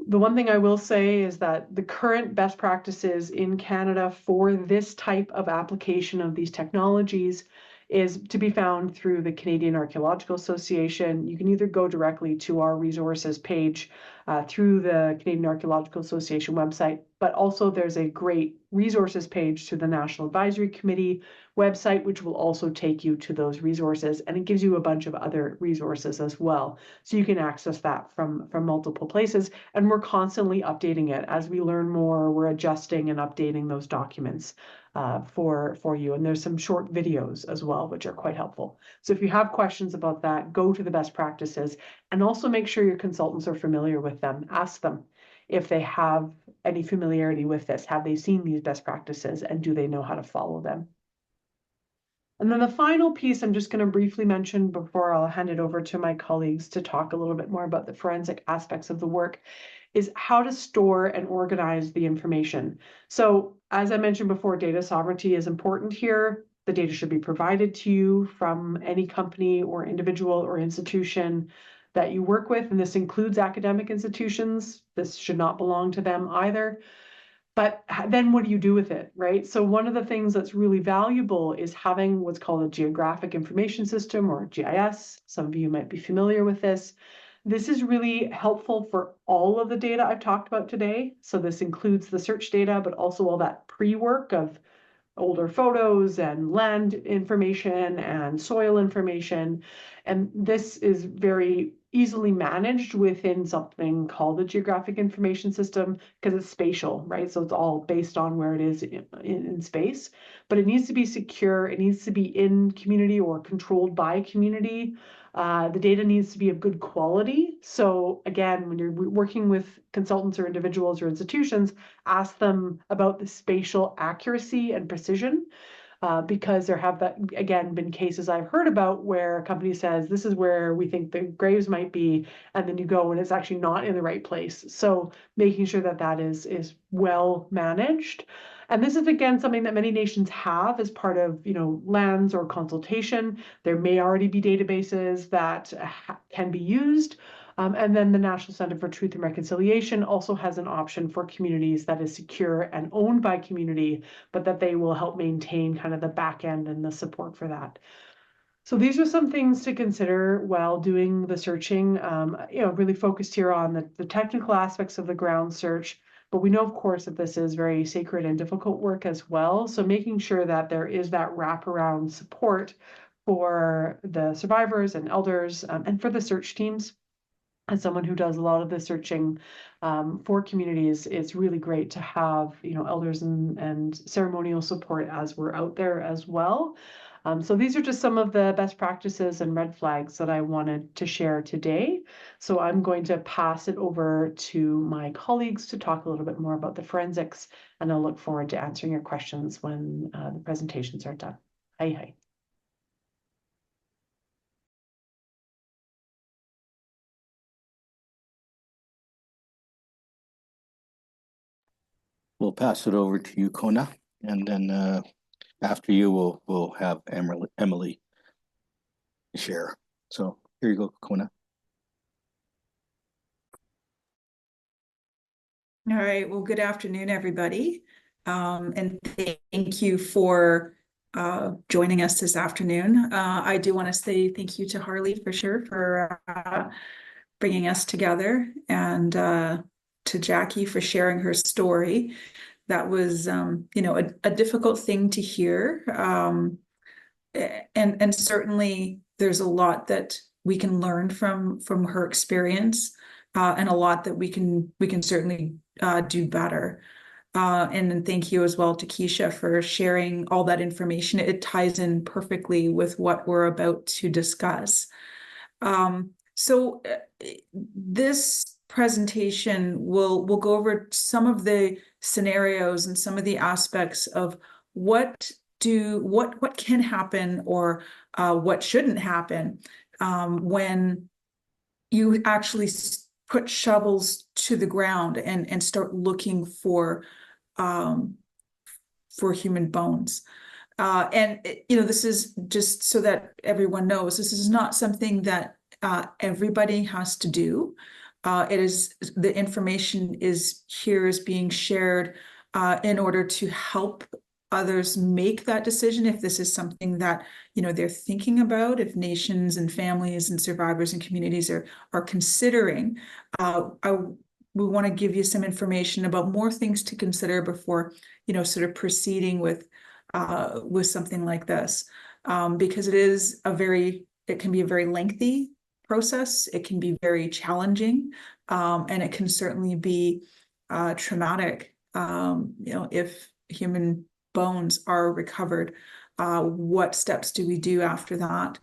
The one thing I will say is that the current best practices in Canada for this type of application of these technologies is to be found through the Canadian Archaeological Association. You can either go directly to our resources page through the Canadian Archaeological Association website, but also there's a great resources page to the National Advisory Committee website, which will also take you to those resources, and it gives you a bunch of other resources as well. So you can access that from multiple places, and we're constantly updating it. As we learn more, we're adjusting and updating those documents for you. And there's some short videos as well, which are quite helpful. So if you have questions about that, go to the best practices, and also make sure your consultants are familiar with them. Ask them if they have any familiarity with this. Have they seen these best practices, and do they know how to follow them? And then the final piece I'm just going to briefly mention before I'll hand it over to my colleagues to talk a little bit more about the forensic aspects of the work is how to store and organize the information. So as I mentioned before, data sovereignty is important here. The data should be provided to you from any company or individual or institution that you work with, and this includes academic institutions. This should not belong to them either. But then what do you do with it, right? So one of the things that's really valuable is having what's called a geographic information system, or GIS. Some of you might be familiar with this. This is really helpful for all of the data I've talked about today. So this includes the search data, but also all that pre-work of older photos and land information and soil information. And this is very easily managed within something called the geographic information system, because it's spatial, right? So it's all based on where it is in space, but it needs to be secure. It needs to be in community or controlled by community. The data needs to be of good quality. So again, when you're working with consultants or individuals or institutions, ask them about the spatial accuracy and precision, because there have, again, been cases I've heard about where a company says, this is where we think the graves might be, and then you go and it's actually not in the right place. So making sure that that is well managed. And this is, again, something that many nations have as part of, lands or consultation. There may already be databases that can be used. And then the National Center for Truth and Reconciliation also has an option for communities that is secure and owned by community, but that they will help maintain kind of the back end and the support for that. So these are some things to consider while doing the searching, really focused here on the technical aspects of the ground search. But we know, of course, that this is very sacred and difficult work as well. So making sure that there is that wraparound support for the survivors and elders, and for the search teams. As someone who does a lot of the searching for communities, it's really great to have, elders and ceremonial support as we're out there as well. So these are just some of the best practices and red flags that I wanted to share today. So I'm going to pass it over to my colleagues to talk a little bit more about the forensics, and I'll look forward to answering your questions when the presentations are done. Hi. We'll pass it over to you, Kona, and then after you, we'll have Emily share. So here you go, Kona. All right. Well, good afternoon, everybody. And thank you for joining us this afternoon. I do want to say thank you to Harley for sure for bringing us together, and to Jackie for sharing her story. That was, a difficult thing to hear. And certainly there's a lot that we can learn from her experience, and a lot that we can certainly do better. And then thank you as well to Keisha for sharing all that information. It ties in perfectly with what we're about to discuss. So this presentation will go over some of the scenarios and some of the aspects of what can happen, or what shouldn't happen when you actually put shovels to the ground and start looking for human bones. And this is just so that everyone knows, this is not something that everybody has to do. the information is being shared in order to help others make that decision if this is something that they're thinking about, if nations and families and survivors and communities are considering. We want to give you some information about more things to consider before sort of proceeding with something like this, because it can be a very lengthy process. It can be very challenging, and it can certainly be traumatic. If human bones are recovered, what steps do we do after that?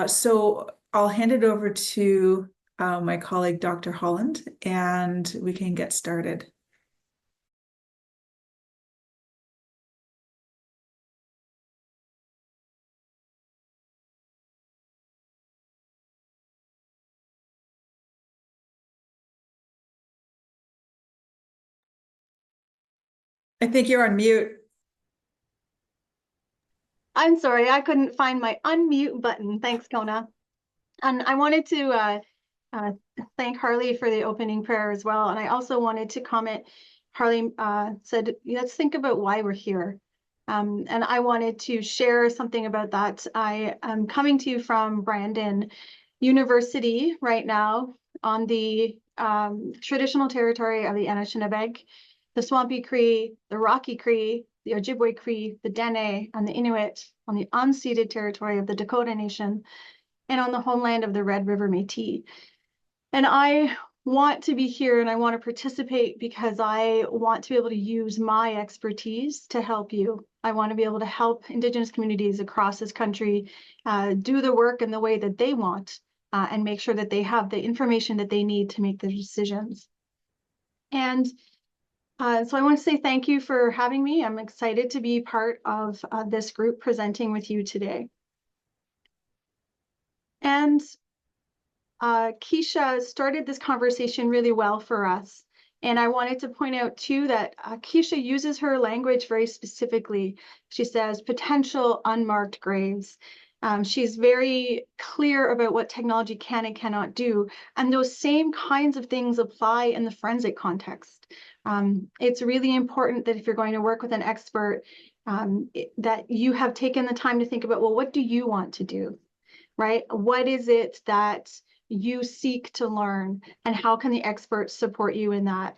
So I'll hand it over to my colleague, Dr. Holland, and we can get started. I think you're on mute. I'm sorry, I couldn't find my unmute button. Thanks, Kona. And I wanted to thank Harley for the opening prayer as well. And I also wanted to comment, Harley said, let's think about why we're here. And I wanted to share something about that. I am coming to you from Brandon University right now on the traditional territory of the Anishinaabe, the Swampy Cree, the Rocky Cree, the Ojibwe Cree, the Dene, and the Inuit on the unceded territory of the Dakota Nation, and on the homeland of the Red River Métis. And I want to be here and I want to participate because I want to be able to use my expertise to help you. I want to be able to help Indigenous communities across this country do the work in the way that they want, and make sure that they have the information that they need to make their decisions. And so I want to say thank you for having me. I'm excited to be part of this group presenting with you today. And Keisha started this conversation really well for us. And I wanted to point out too that Keisha uses her language very specifically. She says potential unmarked graves. She's very clear about what technology can and cannot do. And those same kinds of things apply in the forensic context. It's really important that if you're going to work with an expert, that you have taken the time to think about, well, what do you want to do, right? What is it that you seek to learn, and how can the experts support you in that?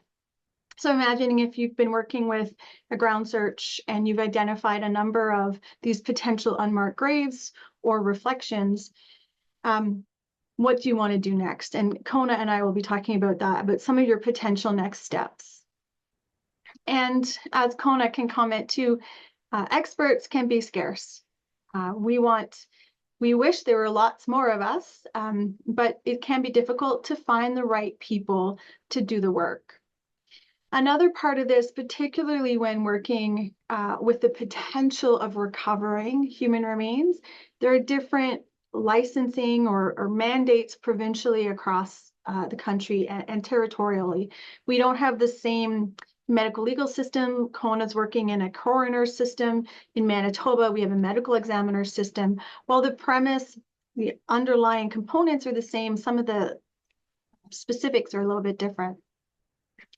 So imagining if you've been working with a ground search and you've identified a number of these potential unmarked graves or reflections, what do you want to do next? And Kona and I will be talking about that, about some of your potential next steps. And as Kona can comment too, experts can be scarce. We wish there were lots more of us, but it can be difficult to find the right people to do the work. Another part of this, particularly when working with the potential of recovering human remains, there are different licensing or mandates provincially across the country and territorially. We don't have the same medical legal system. Kona's working in a coroner system. In Manitoba, we have a medical examiner system. While the premise, the underlying components are the same, some of the specifics are a little bit different.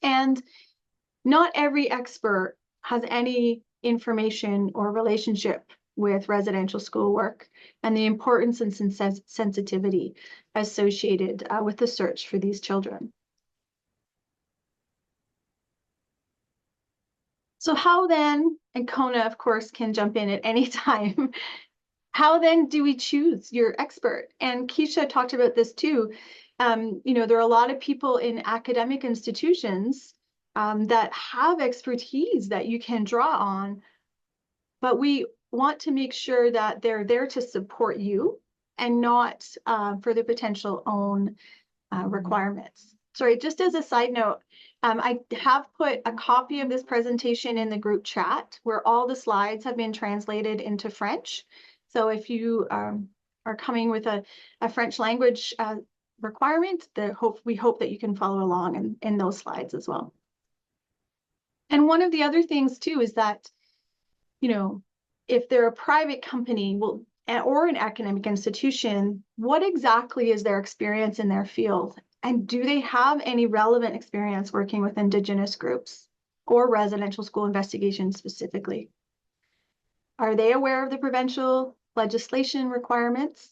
And not every expert has any information or relationship with residential schoolwork and the importance and sensitivity associated with the search for these children. So how then, and Kona, of course, can jump in at any time, how then do we choose your expert? And Keisha talked about this too. There are a lot of people in academic institutions that have expertise that you can draw on, but we want to make sure that they're there to support you and not for the potential own requirements. Sorry, just as a side note, I have put a copy of this presentation in the group chat where all the slides have been translated into French. So if you are coming with a French language requirement, we hope that you can follow along in those slides as well. And one of the other things too is that, if they're a private company, or an academic institution, what exactly is their experience in their field? And do they have any relevant experience working with Indigenous groups or residential school investigations specifically? Are they aware of the provincial legislation requirements?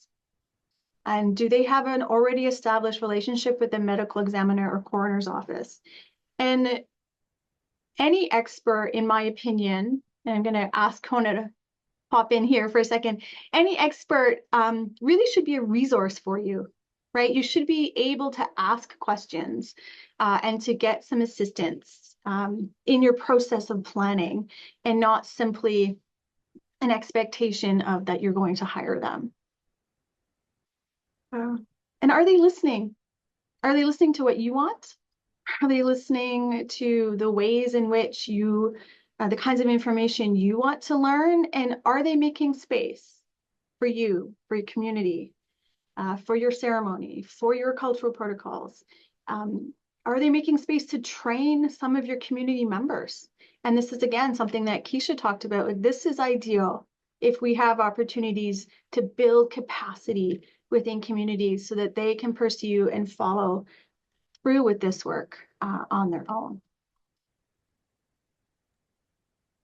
And do they have an already established relationship with the medical examiner or coroner's office? And any expert, in my opinion, and I'm going to ask Kona to pop in here for a second, any expert really should be a resource for you, right? You should be able to ask questions and to get some assistance in your process of planning, and not simply an expectation of that you're going to hire them. And are they listening? Are they listening to what you want? Are they listening to the ways in which you, the kinds of information you want to learn? And are they making space for you, for your community, for your ceremony, for your cultural protocols? Are they making space to train some of your community members? And this is, again, something that Keisha talked about. Like, this is ideal if we have opportunities to build capacity within communities so that they can pursue and follow through with this work on their own.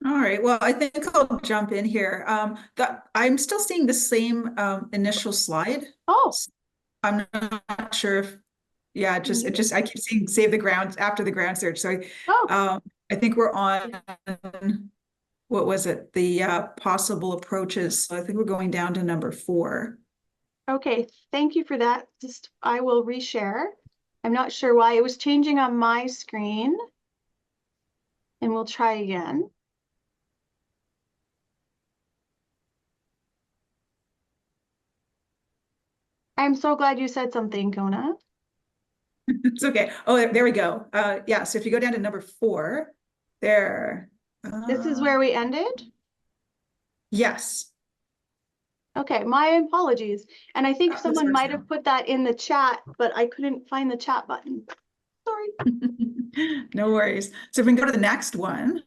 All right, well, I think I'll jump in here. I'm still seeing the same initial slide. Oh, I'm not sure if, yeah, I keep seeing save the ground after the ground search. So I think we're on, what was it? The possible approaches. So I think we're going down to number 4. okay, thank you for that. I will reshare. I'm not sure why it was changing on my screen. And we'll try again. I'm so glad you said something, Kona. It's okay. Oh, there we go. Yeah, so if you go down to number 4, there. This is where we ended? Yes. Okay, my apologies. And I think someone might have put that in the chat, but I couldn't find the chat button. Sorry. No worries. So if we can go to the next one,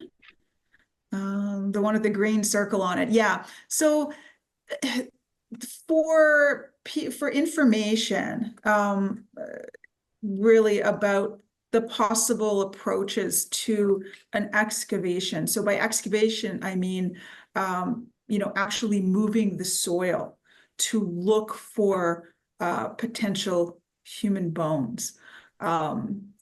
the one with the green circle on it. Yeah. So for information, really about the possible approaches to an excavation. So by excavation, I mean, actually moving the soil to look for potential human bones. And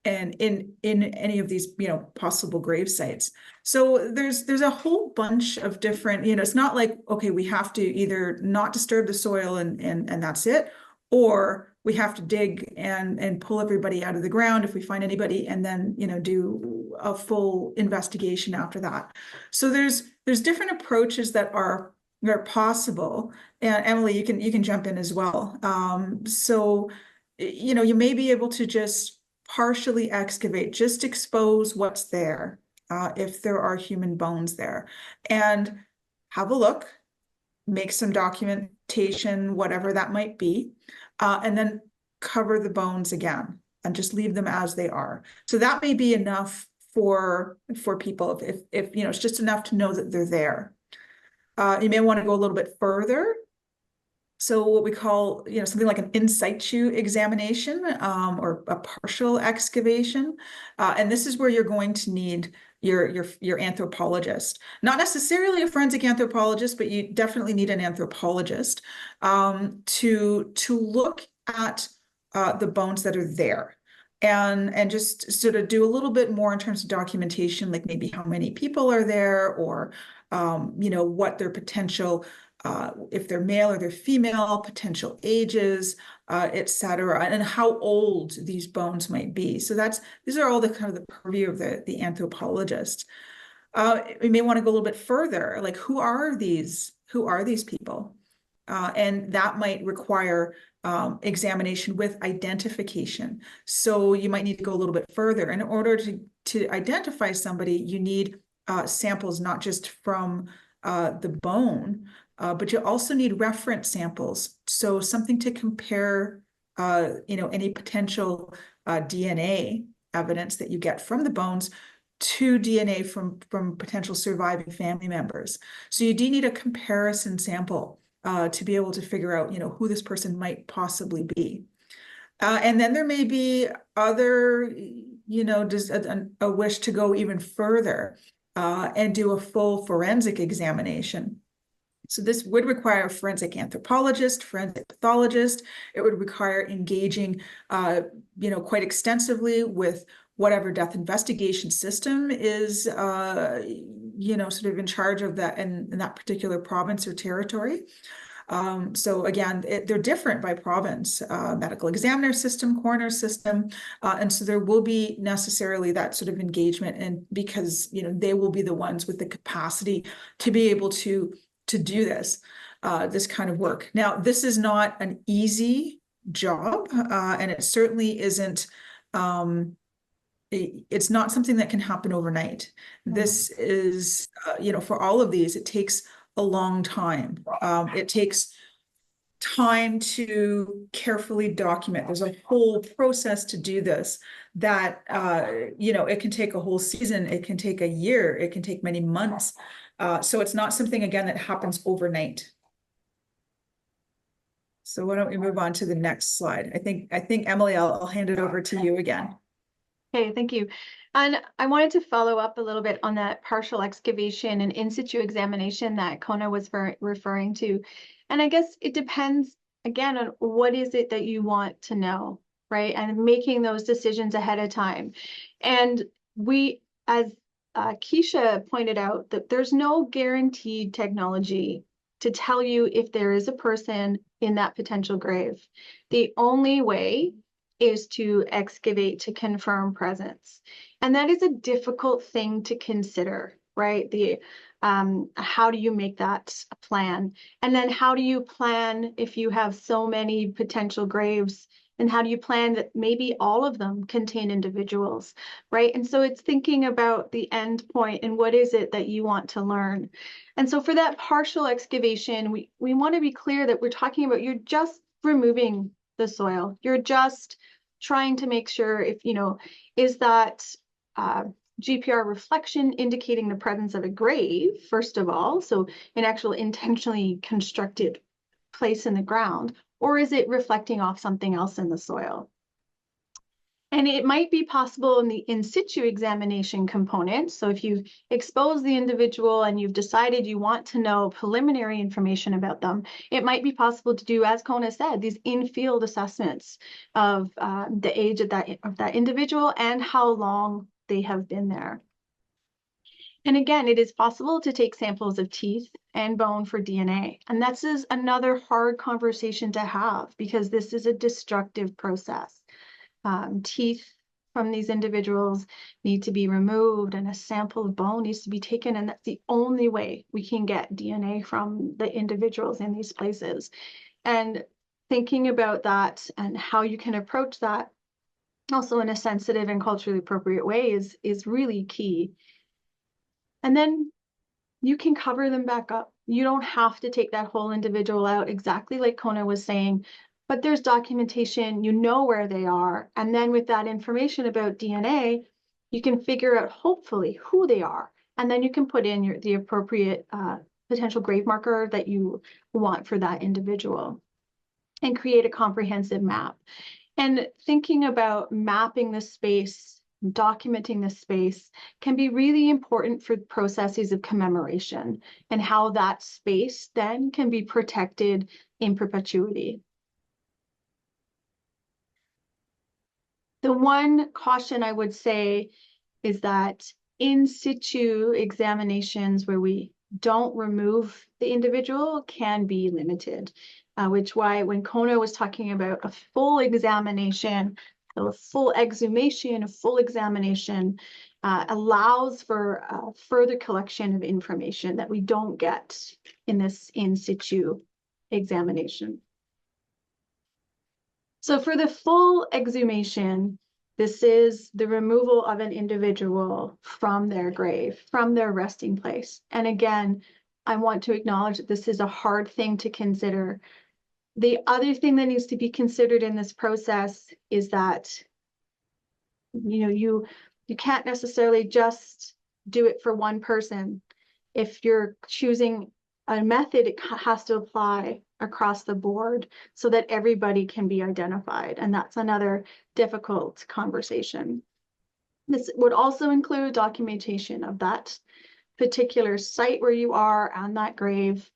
in any of these, possible grave sites. So there's a whole bunch of different, it's not like, okay, we have to either not disturb the soil and that's it, or we have to dig and pull everybody out of the ground if we find anybody, and then, do a full investigation after that. So there's different approaches that are possible. And Emily, you can jump in as well. So, you may be able to just partially excavate, just expose what's there, if there are human bones there, and have a look, make some documentation, whatever that might be, and then cover the bones again and just leave them as they are. So that may be enough for people if it's just enough to know that they're there. You may want to go a little bit further. So what we call, something like an in situ examination, or a partial excavation. And this is where you're going to need your anthropologist, not necessarily a forensic anthropologist, but you definitely need an anthropologist to look at the bones that are there. And just sort of do a little bit more in terms of documentation, like maybe how many people are there, or what their potential, if they're male or they're female, potential ages, et cetera, and how old these bones might be. So these are all the kind of the purview of the anthropologist. We may want to go a little bit further, like who are these people? And that might require examination with identification. So you might need to go a little bit further. And in order to identify somebody, you need samples, not just from the bone, but you also need reference samples. So something to compare, any potential DNA evidence that you get from the bones to DNA from potential surviving family members. So you do need a comparison sample to be able to figure out, who this person might possibly be. And then there may be other, just a wish to go even further and do a full forensic examination. So this would require a forensic anthropologist, forensic pathologist. It would require engaging, quite extensively with whatever death investigation system is, sort of in charge of that in that particular province or territory. So again, they're different by province, medical examiner system, coroner system. And so there will be necessarily that sort of engagement, and because, they will be the ones with the capacity to be able to do this kind of work. Now, this is not an easy job, and it certainly isn't, it's not something that can happen overnight. This is, for all of these, it takes a long time. It takes time to carefully document. There's a whole process to do this that, it can take a whole season, it can take a year, it can take many months. So it's not something, again, that happens overnight. So why don't we move on to the next slide? I think Emily, I'll hand it over to you again. Okay, thank you. And I wanted to follow up a little bit on that partial excavation and in situ examination that Kona was referring to. And I guess it depends, again, on what is it that you want to know, right? And making those decisions ahead of time. And we, as Keisha pointed out, that there's no guaranteed technology to tell you if there is a person in that potential grave. The only way is to excavate to confirm presence. And that is a difficult thing to consider, right? How do you make that a plan? And then how do you plan if you have so many potential graves? And how do you plan that maybe all of them contain individuals, right? And so it's thinking about the end point and what is it that you want to learn. And so for that partial excavation, we want to be clear that we're talking about, you're just removing the soil. You're just trying to make sure if, is that GPR reflection indicating the presence of a grave, first of all, so an actual intentionally constructed place in the ground, or is it reflecting off something else in the soil? And it might be possible in the in situ examination component. So if you expose the individual and you've decided you want to know preliminary information about them, it might be possible to do, as Kona said, these in-field assessments of the age of that individual and how long they have been there. And again, it is possible to take samples of teeth and bone for DNA. And this is another hard conversation to have because this is a destructive process. Teeth from these individuals need to be removed and a sample of bone needs to be taken. And that's the only way we can get DNA from the individuals in these places. And thinking about that and how you can approach that also in a sensitive and culturally appropriate way is really key. And then you can cover them back up. You don't have to take that whole individual out, exactly like Kona was saying, but there's documentation, you know where they are. And then with that information about DNA, you can figure out hopefully who they are. And then you can put in the appropriate potential grave marker that you want for that individual and create a comprehensive map. And thinking about mapping the space, documenting the space can be really important for processes of commemoration and how that space then can be protected in perpetuity. The one caution I would say is that in situ examinations where we don't remove the individual can be limited, which why when Kona was talking about a full examination, a full exhumation, a full examination allows for further collection of information that we don't get in this in situ examination. So for the full exhumation, this is the removal of an individual from their grave, from their resting place. And again, I want to acknowledge that this is a hard thing to consider. The other thing that needs to be considered in this process is that, you can't necessarily just do it for one person. If you're choosing a method, it has to apply across the board so that everybody can be identified. And that's another difficult conversation. This would also include documentation of that particular site where you are and that grave,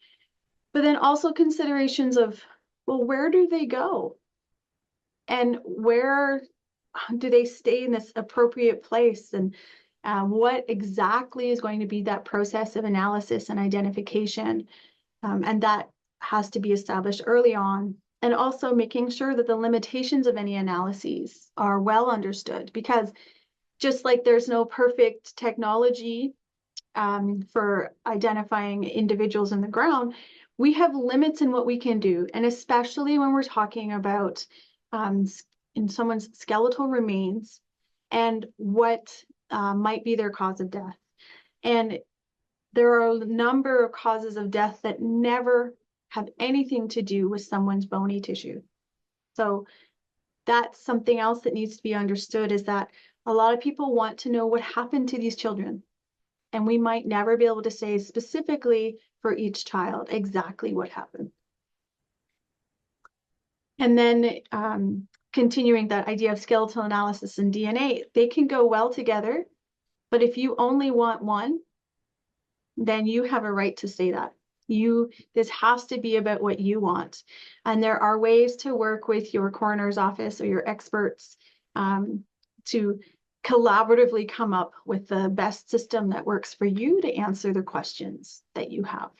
but then also considerations of, well, where do they go? And where do they stay in this appropriate place? And what exactly is going to be that process of analysis and identification? And that has to be established early on. And also making sure that the limitations of any analyses are well understood, because just like there's no perfect technology for identifying individuals in the ground, we have limits in what we can do. And especially when we're talking about in someone's skeletal remains and what might be their cause of death. And there are a number of causes of death that never have anything to do with someone's bony tissue. So that's something else that needs to be understood, is that a lot of people want to know what happened to these children. And we might never be able to say specifically for each child exactly what happened. And then continuing that idea of skeletal analysis and DNA, they can go well together. But if you only want one, then you have a right to say that. This has to be about what you want. And there are ways to work with your coroner's office or your experts to collaboratively come up with the best system that works for you to answer the questions that you have.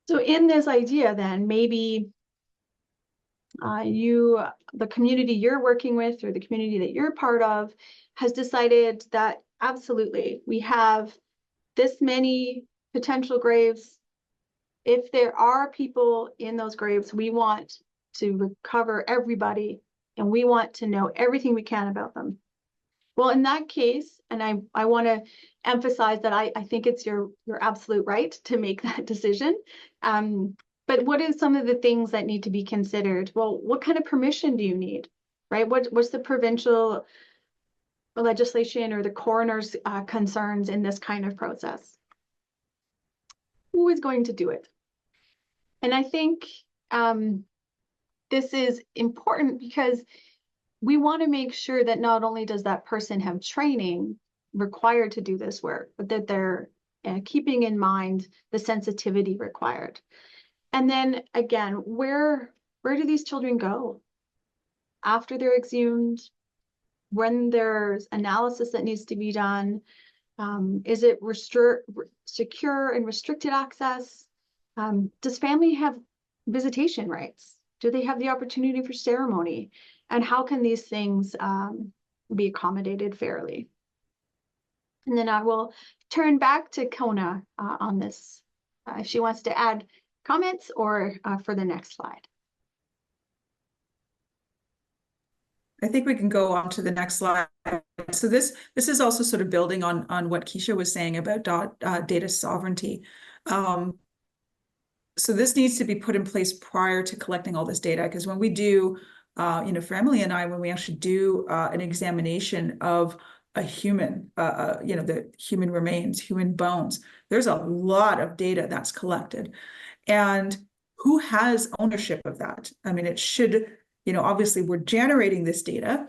So in this idea, then, maybe the community you're working with or the community that you're part of has decided that absolutely, we have this many potential graves. If there are people in those graves, we want to recover everybody and we want to know everything we can about them. Well, in that case, and I want to emphasize that I think it's your absolute right to make that decision. But what are some of the things that need to be considered? Well, what kind of permission do you need, right? What's the provincial legislation or the coroner's concerns in this kind of process? Who is going to do it? And I think this is important because we want to make sure that not only does that person have training required to do this work, but that they're keeping in mind the sensitivity required. And then again, where do these children go after they're exhumed? When there's analysis that needs to be done, is it secure and restricted access? Does family have visitation rights? Do they have the opportunity for ceremony? And how can these things be accommodated fairly? And then I will turn back to Kona on this, if she wants to add comments or for the next slide. I think we can go on to the next slide. So this is also sort of building on what Keisha was saying about data sovereignty. So this needs to be put in place prior to collecting all this data, because when we do, for Emily and I, when we actually do an examination of a human, the human remains, human bones, there's a lot of data that's collected. And who has ownership of that? I mean, it should, obviously we're generating this data.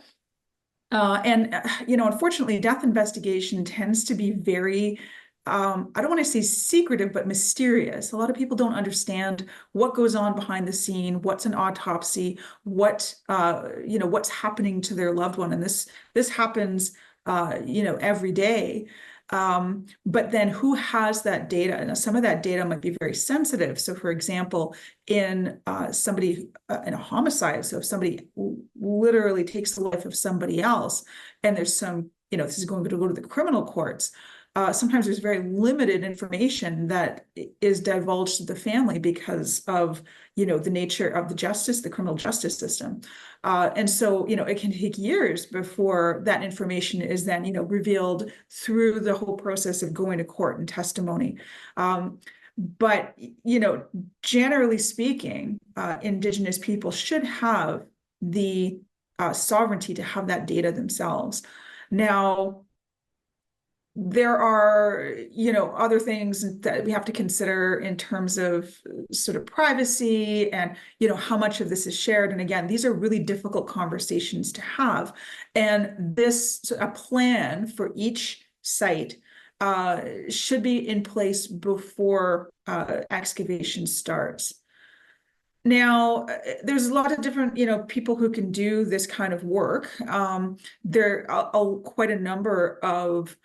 Unfortunately, death investigation tends to be very, I don't want to say secretive, but mysterious. A lot of people don't understand what goes on behind the scene, what's an autopsy, what's happening to their loved one. And this happens, every day. But then who has that data? And some of that data might be very sensitive. So for example, in in a homicide, so if somebody literally takes the life of somebody else, and there's some, this is going to go to the criminal courts, sometimes there's very limited information that is divulged to the family because of, the nature of the criminal justice system. And so, it can take years before that information is then, revealed through the whole process of going to court and testimony. But, generally speaking, Indigenous people should have the sovereignty to have that data themselves. Now, there are, other things that we have to consider in terms of sort of privacy and, how much of this is shared. And again, these are really difficult conversations to have. And a plan for each site should be in place before excavation starts. Now, there's a lot of different, people who can do this kind of work. There are quite a number of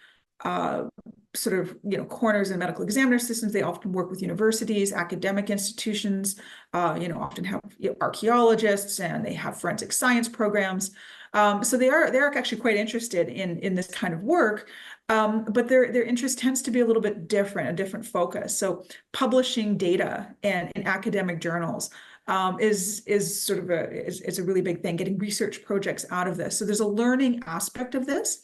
sort of, corners in medical examiner systems. They often work with universities, academic institutions, often have archaeologists, and they have forensic science programs. So they're actually quite interested in this kind of work. But their interest tends to be a little bit different, a different focus. So publishing data in academic journals is sort of a really big thing, getting research projects out of this. So there's a learning aspect of this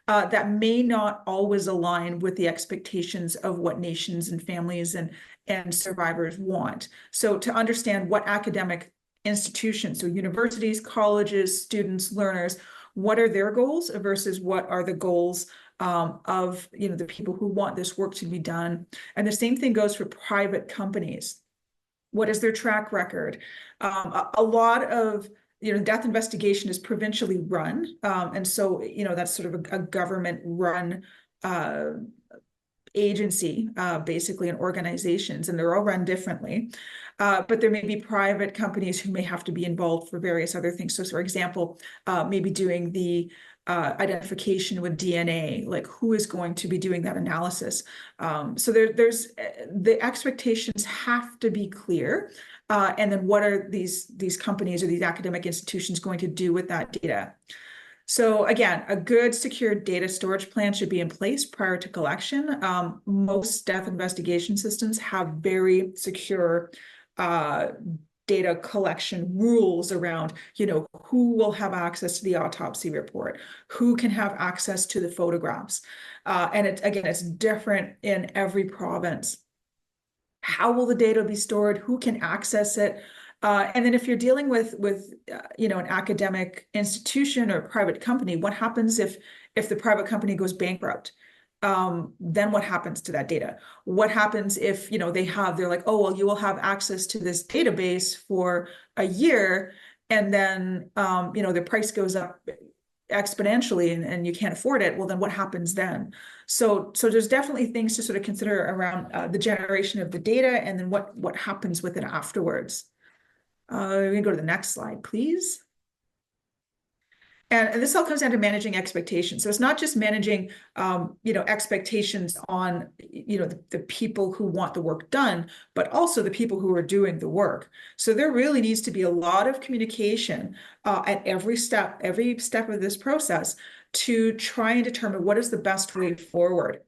that may not always align with the expectations of what nations and families and survivors want. So to understand what academic institutions, so universities, colleges, students, learners, what are their goals versus what are the goals of the people who want this work to be done. And the same thing goes for private companies. What is their track record? A lot of death investigation is provincially run, and so that's sort of a government run agency, basically, and organizations, and they're all run differently. But there may be private companies who may have to be involved for various other things. So, for example, maybe doing the identification with DNA, like who is going to be doing that analysis. So there's the expectations have to be clear. And then what are these companies or these academic institutions going to do with that data? So again, a good secure data storage plan should be in place prior to collection. Most death investigation systems have very secure data collection rules around, who will have access to the autopsy report, who can have access to the photographs. And it's different in every province. How will the data be stored? Who can access it? And then if you're dealing with an academic institution or private company, what happens if the private company goes bankrupt? Then what happens to that data? What happens if they're like, oh, well, you will have access to this database for a year, and then the price goes up exponentially and you can't afford it? Well, then what happens then? So there's definitely things to sort of consider around the generation of the data, and then what happens with it afterwards. We can go to the next slide, please. And this all comes down to managing expectations. So it's not just managing, expectations on, the people who want the work done, but also the people who are doing the work. So there really needs to be a lot of communication at every step of this process to try and determine what is the best way forward.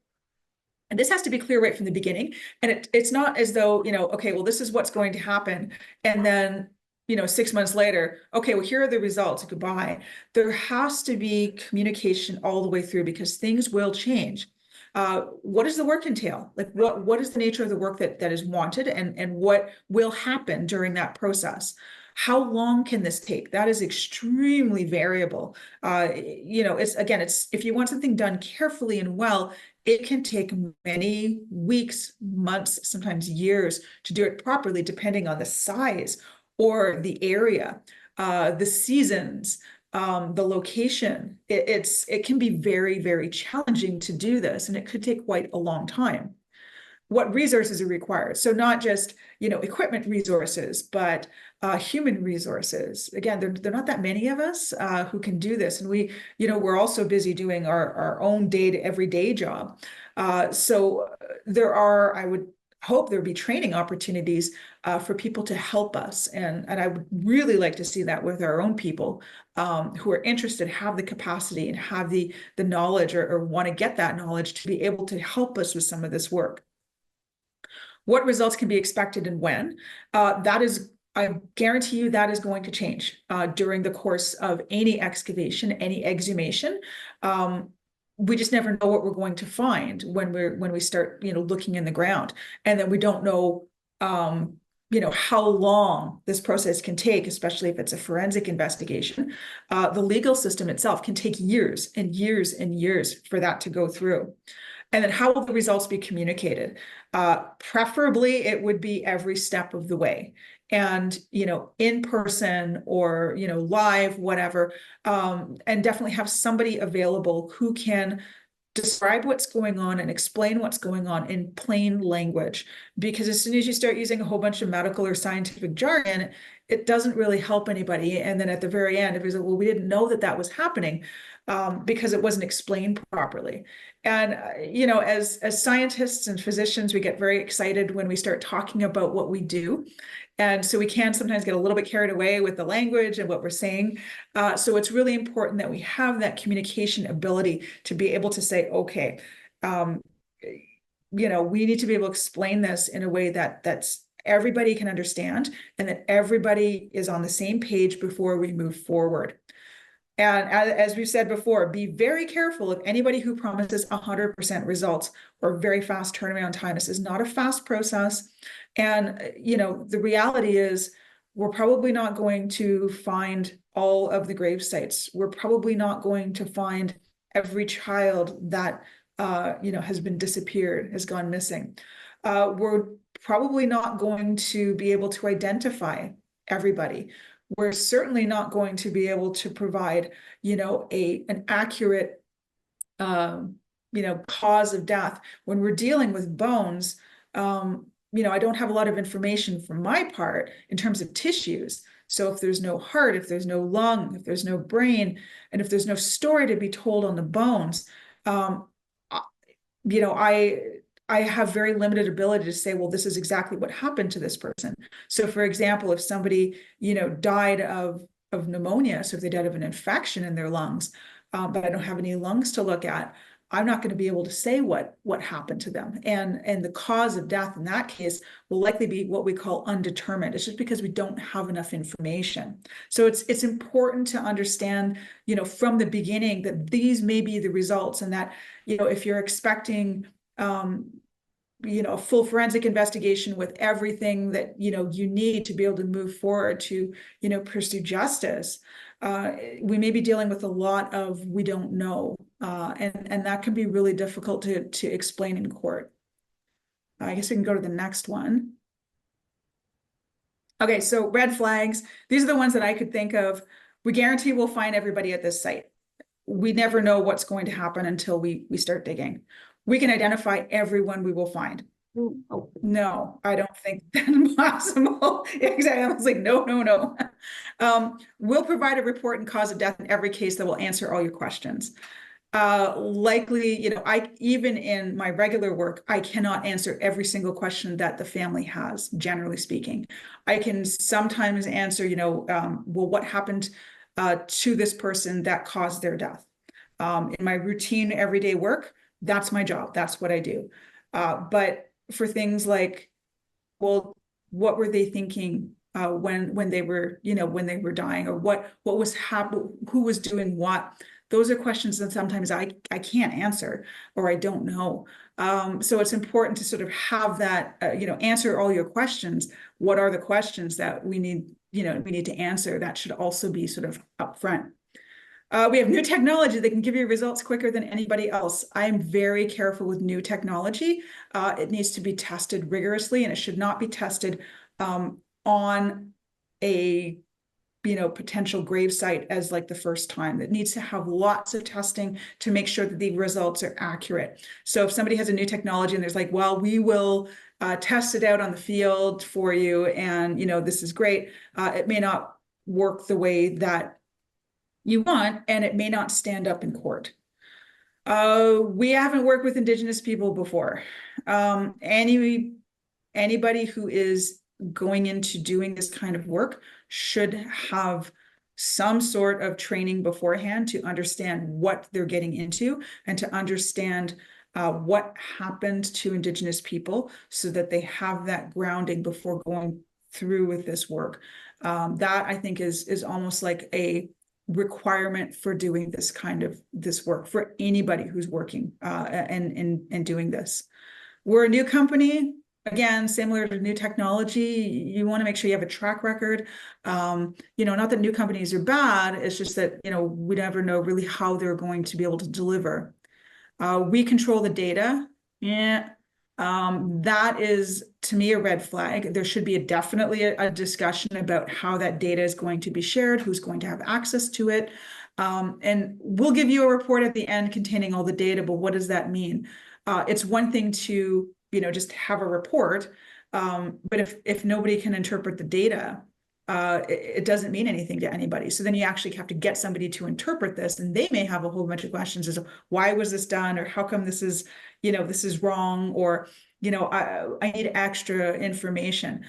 And this has to be clear right from the beginning. And it's not as though, okay, well, this is what's going to happen. And then 6 months later, okay, well, here are the results, goodbye. There has to be communication all the way through, because things will change. What does the work entail? Like what is the nature of the work that is wanted, and what will happen during that process? How long can this take? That is extremely variable. It's if you want something done carefully and well, it can take many weeks, months, sometimes years to do it properly, depending on the size or the area, the seasons, the location. It can be very, very challenging to do this, and it could take quite a long time. What resources are required? So not just equipment resources, but human resources. Again, there are not that many of us who can do this, and we're also busy doing our own everyday job. So there are, I would hope there'd be training opportunities for people to help us. And I would really like to see that with our own people who are interested, have the capacity and have the knowledge or want to get that knowledge to be able to help us with some of this work. What results can be expected and when? I guarantee you that is going to change during the course of any excavation, any exhumation. We just never know what we're going to find when we start looking in the ground, and then we don't know how long this process can take, especially if it's a forensic investigation. The legal system itself can take years and years and years for that to go through. And then how will the results be communicated? Preferably, it would be every step of the way. And, in person or, live, whatever, and definitely have somebody available who can describe what's going on and explain what's going on in plain language. Because as soon as you start using a whole bunch of medical or scientific jargon, it doesn't really help anybody. And then at the very end, if it's like, well, we didn't know that that was happening because it wasn't explained properly. And, as scientists and physicians, we get very excited when we start talking about what we do. And so we can sometimes get a little bit carried away with the language and what we're saying. So it's really important that we have that communication ability to be able to say, okay, we need to be able to explain this in a way that's everybody can understand and that everybody is on the same page before we move forward. And as we've said before, be very careful of anybody who promises 100% results or very fast turnaround time. This is not a fast process. And, the reality is we're probably not going to find all of the grave sites. We're probably not going to find every child that, has been disappeared, has gone missing. We're probably not going to be able to identify everybody. We're certainly not going to be able to provide, an accurate, cause of death. When we're dealing with bones, I don't have a lot of information from my part in terms of tissues. So if there's no heart, if there's no lung, if there's no brain, and if there's no story to be told on the bones, I have very limited ability to say, well, this is exactly what happened to this person. So for example, if somebody, died of pneumonia, so if they died of an infection in their lungs, but I don't have any lungs to look at, I'm not going to be able to say what happened to them. And the cause of death in that case will likely be what we call undetermined. It's just because we don't have enough information. So it's important to understand, from the beginning that these may be the results, and that, if you're expecting a full forensic investigation with everything that, you need to be able to move forward to, pursue justice, we may be dealing with a lot of we don't know. And that can be really difficult to explain in court. I guess we can go to the next one. Okay, so red flags. These are the ones that I could think of. We guarantee we'll find everybody at this site. We never know what's going to happen until we start digging. We can identify everyone we will find. Oh. No, I don't think that's possible. Exactly. I was like, no. We'll provide a report and cause of death in every case that will answer all your questions. Likely, even in my regular work, I cannot answer every single question that the family has, generally speaking. I can sometimes answer, well, what happened to this person that caused their death? In my routine everyday work, that's my job. That's what I do. But for things like, well, what were they thinking when they were, when they were dying, or what was happening, who was doing what? Those are questions that sometimes I can't answer, or I don't know. So it's important to sort of have that, answer all your questions. What are the questions that we need to answer? That should also be sort of upfront. We have new technology that can give you results quicker than anybody else. I'm very careful with new technology. It needs to be tested rigorously, and it should not be tested on a potential grave site as like the first time. It needs to have lots of testing to make sure that the results are accurate. So if somebody has a new technology and there's like, well, we will test it out on the field for you, and this is great, it may not work the way that you want, and it may not stand up in court. We haven't worked with Indigenous people before. Anybody who is going into doing this kind of work should have some sort of training beforehand to understand what they're getting into, and to understand what happened to Indigenous people, so that they have that grounding before going through with this work. That I think is almost like a requirement for doing this work for anybody who's working and doing this. We're a new company. again, similar to new technology, you want to make sure you have a track record. Not that new companies are bad, it's just that, we never know really how they're going to be able to deliver. We control the data. Yeah. That is, to me, a red flag. There should be definitely a discussion about how that data is going to be shared, who's going to have access to it. And we'll give you a report at the end containing all the data, but what does that mean? It's one thing to, just have a report, but if nobody can interpret the data, it doesn't mean anything to anybody. So then you actually have to get somebody to interpret this, and they may have a whole bunch of questions as to why was this done, or how come this is, this is wrong, or, I need extra information.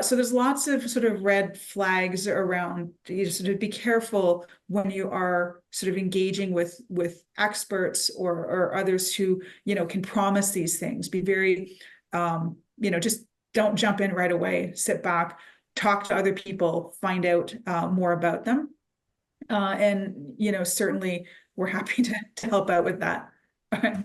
So there's lots of sort of red flags around, sort of be careful when you are sort of engaging with experts or others who, can promise these things. Be very, just don't jump in right away, sit back, talk to other people, find out more about them. And, certainly we're happy to help out with that. All right,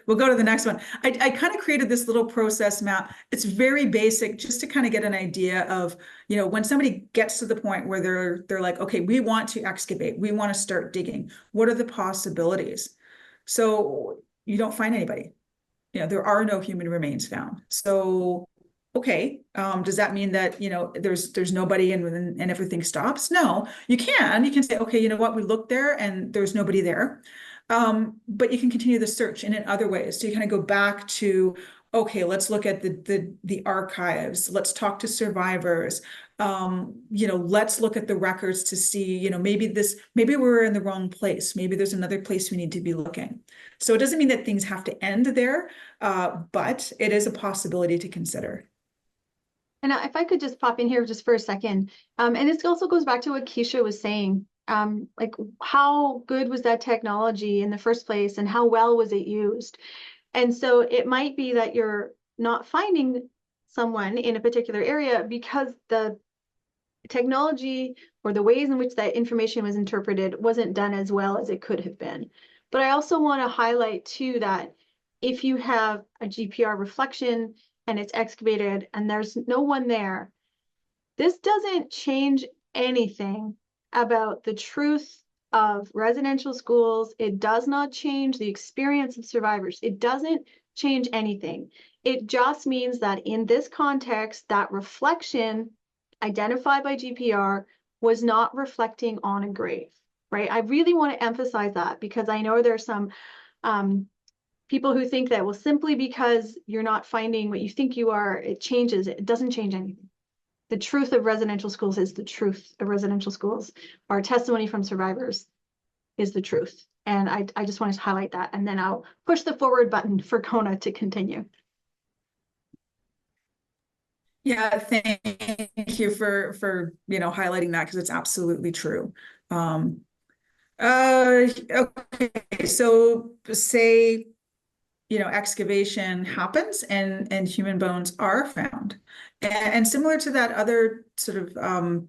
we'll go to the next one. I kind of created this little process map. It's very basic, just to kind of get an idea of, when somebody gets to the point where they're like, okay, we want to excavate, we want to start digging. What are the possibilities? So you don't find anybody. There are no human remains found. So, okay, does that mean that, there's nobody and everything stops? No, you can say, okay, you know what, we looked there and there's nobody there. But you can continue the search and in other ways. So you kind of go back to, okay, let's look at the archives. Let's talk to survivors. Let's look at the records to see, maybe we're in the wrong place. Maybe there's another place we need to be looking. So it doesn't mean that things have to end there, but it is a possibility to consider. And if I could just pop in here just for a second, and this also goes back to what Keisha was saying, like how good was that technology in the first place and how well was it used? And so it might be that you're not finding someone in a particular area because the technology or the ways in which that information was interpreted wasn't done as well as it could have been. But I also want to highlight too that if you have a GPR reflection and it's excavated and there's no one there, this doesn't change anything about the truth of residential schools. It does not change the experience of survivors. It doesn't change anything. It just means that in this context, that reflection identified by GPR was not reflecting on a grave, right? I really want to emphasize that because I know there's some people who think that, well, simply because you're not finding what you think you are, it changes. It doesn't change anything. The truth of residential schools is the truth of residential schools. Our testimony from survivors is the truth. And I just wanted to highlight that. And then I'll push the forward button for Kona to continue. Yeah, thank you for highlighting that, because it's absolutely true. Okay, so say excavation happens and human bones are found, and similar to that other sort of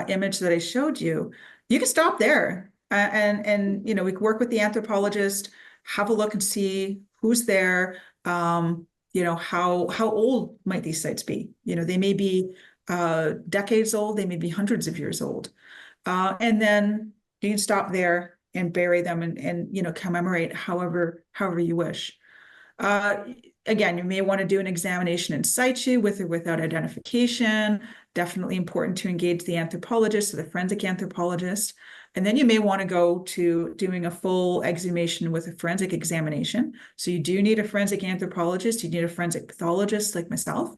image that I showed you, you can stop there and we can work with the anthropologist, have a look and see who's there. How old might these sites be? They may be decades old, they may be hundreds of years old, and then you can stop there and bury them and commemorate however you wish. Again, you may want to do an examination in situ with or without identification. Definitely important to engage the anthropologist or the forensic anthropologist. And then you may want to go to doing a full exhumation with a forensic examination. So you do need a forensic anthropologist, you need a forensic pathologist like myself.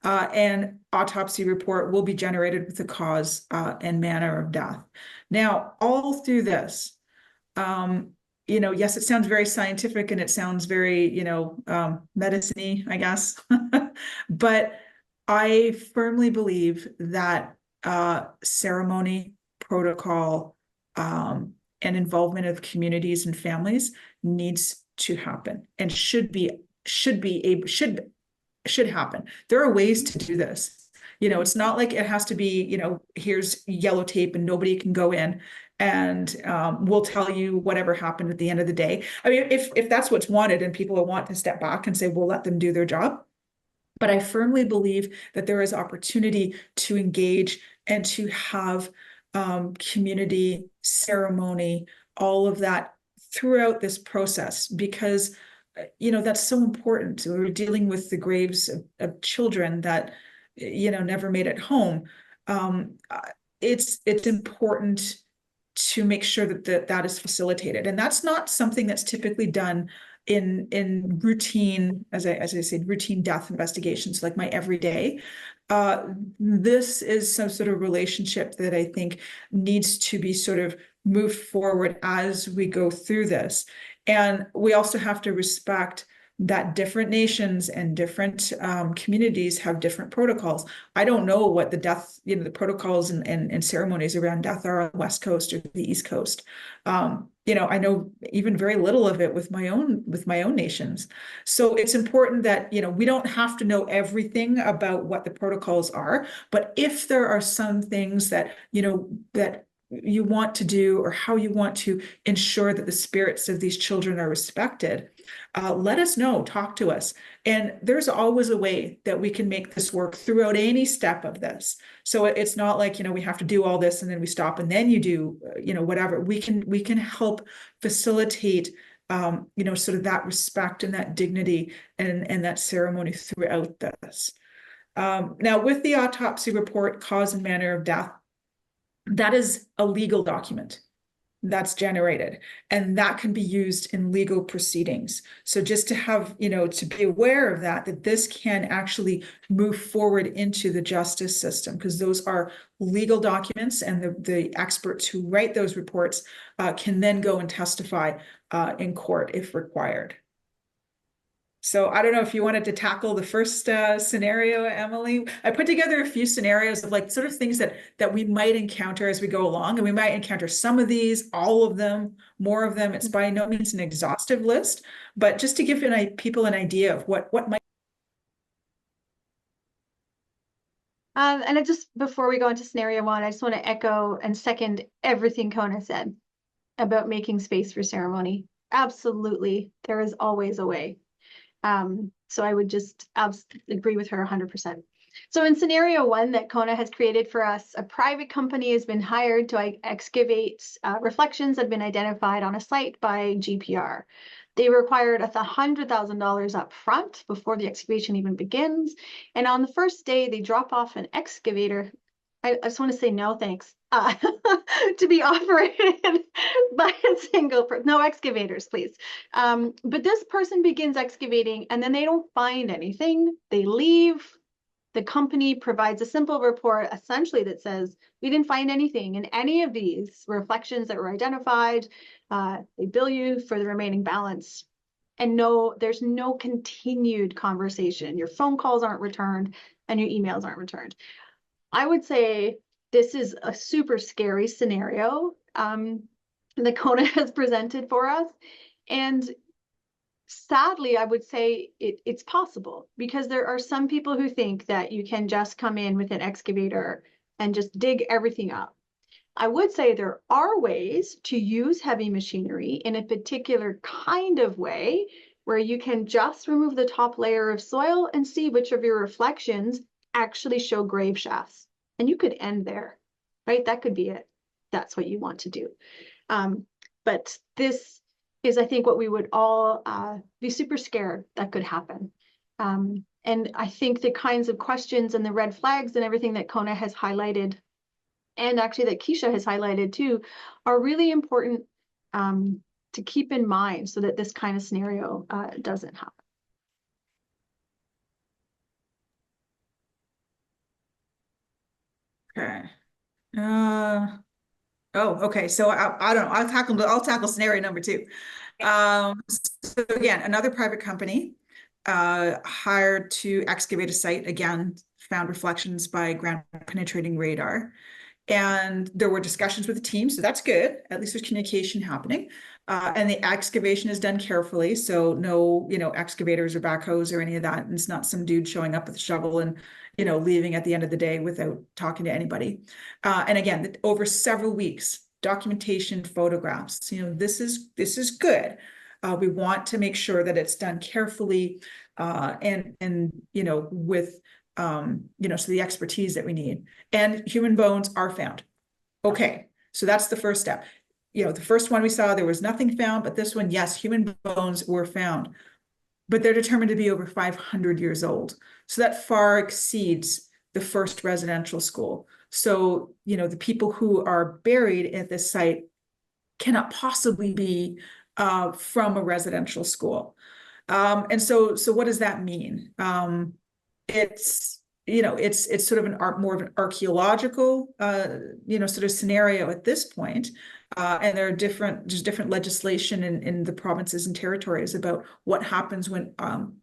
And autopsy report will be generated with the cause and manner of death. Now, all through this, yes, it sounds very scientific and it sounds very, medicine-y, I guess. But I firmly believe that ceremony, protocol, and involvement of communities and families needs to happen and should happen. There are ways to do this. It's not like it has to be, here's yellow tape and nobody can go in and we'll tell you whatever happened at the end of the day. I mean, if that's what's wanted and people want to step back and say, we'll let them do their job, But I firmly believe that there is opportunity to engage and to have community, ceremony, all of that throughout this process, because that's so important. We're dealing with the graves of children that never made it home. It's important to make sure that is facilitated, and that's not something that's typically done in routine, as I said, routine death investigations, like my everyday. This is some sort of relationship that I think needs to be sort of moved forward as we go through this. And we also have to respect that different nations and different communities have different protocols. I don't know what the death, the protocols and ceremonies around death are on the West Coast or the East Coast. I know even very little of it with my own nations. So it's important that, we don't have to know everything about what the protocols are, but if there are some things that, that you want to do, or how you want to ensure that the spirits of these children are respected, let us know, talk to us. And there's always a way that we can make this work throughout any step of this. So it's not like, we have to do all this and then we stop and then you do, whatever. We can help facilitate, sort of that respect and that dignity and that ceremony throughout this. Now, with the autopsy report, cause and manner of death, that is a legal document that's generated, and that can be used in legal proceedings. So just to have, to be aware of that this can actually move forward into the justice system, because those are legal documents, and the experts who write those reports can then go and testify in court if required. So I don't know if you wanted to tackle the first scenario, Emily. I put together a few scenarios of like sort of things that we might encounter as we go along, and we might encounter some of these, all of them, more of them. It's by no means an exhaustive list, but just to give people an idea of what might. And before we go into scenario one, I just want to echo and second everything Kona said about making space for ceremony. Absolutely, there is always a way. So I would just agree with her 100%. So in scenario one that Kona has created for us, a private company has been hired to excavate reflections that have been identified on a site by GPR. They required $100,000 up front before the excavation even begins. And on the first day, they drop off an excavator. I just want to say no thanks, to be operated by a single person. No excavators, please. But this person begins excavating and then they don't find anything. They leave. The company provides a simple report essentially that says, we didn't find anything in any of these reflections that were identified. They bill you for the remaining balance. And there's no continued conversation. Your phone calls aren't returned and your emails aren't returned. I would say this is a super scary scenario that Kona has presented for us. And sadly, I would say it's possible, because there are some people who think that you can just come in with an excavator and just dig everything up. I would say there are ways to use heavy machinery in a particular kind of way where you can just remove the top layer of soil and see which of your reflections actually show grave shafts. And you could end there, right? That could be it. That's what you want to do. But this is, I think, what we would all be super scared that could happen. And I think the kinds of questions and the red flags and everything that Kona has highlighted, and actually that Keisha has highlighted too, are really important to keep in mind so that this kind of scenario doesn't happen. Okay. Okay. So I don't know. I'll tackle scenario number two. So again, another private company hired to excavate a site, again, found reflections by ground penetrating radar. And there were discussions with the team, so that's good. At least there's communication happening. And the excavation is done carefully, so no, excavators or backhoes or any of that. And it's not some dude showing up with a shovel and, leaving at the end of the day without talking to anybody. And again, over several weeks, documentation, photographs. This is good. We want to make sure that it's done carefully. and with so the expertise that we need, and human bones are found. Okay, so that's the first step. The first one we saw, there was nothing found, but this one, yes, human bones were found, but they're determined to be over 500 years old. So that far exceeds the first residential school. So, the people who are buried at this site cannot possibly be from a residential school. And so what does that mean? It's sort of more of an archaeological, sort of scenario at this point. And there's different legislation in the provinces and territories about what happens when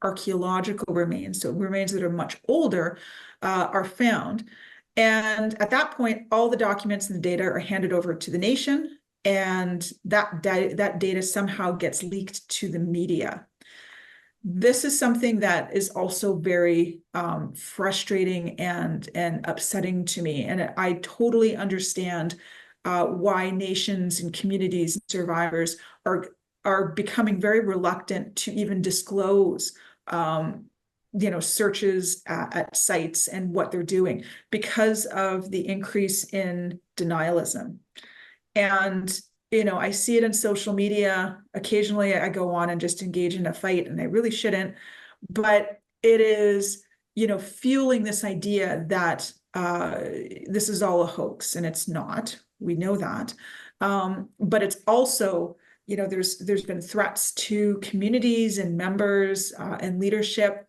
archaeological remains, so remains that are much older, are found. And at that point, all the documents and the data are handed over to the nation, and that data somehow gets leaked to the media. This is something that is also very frustrating and upsetting to me. And I totally understand why nations and communities and survivors are becoming very reluctant to even disclose searches at sites and what they're doing because of the increase in denialism. And I see it in social media. Occasionally I go on and just engage in a fight, and I really shouldn't, but it is, fueling this idea that this is all a hoax, and it's not. We know that. But it's also, there's been threats to communities and members and leadership.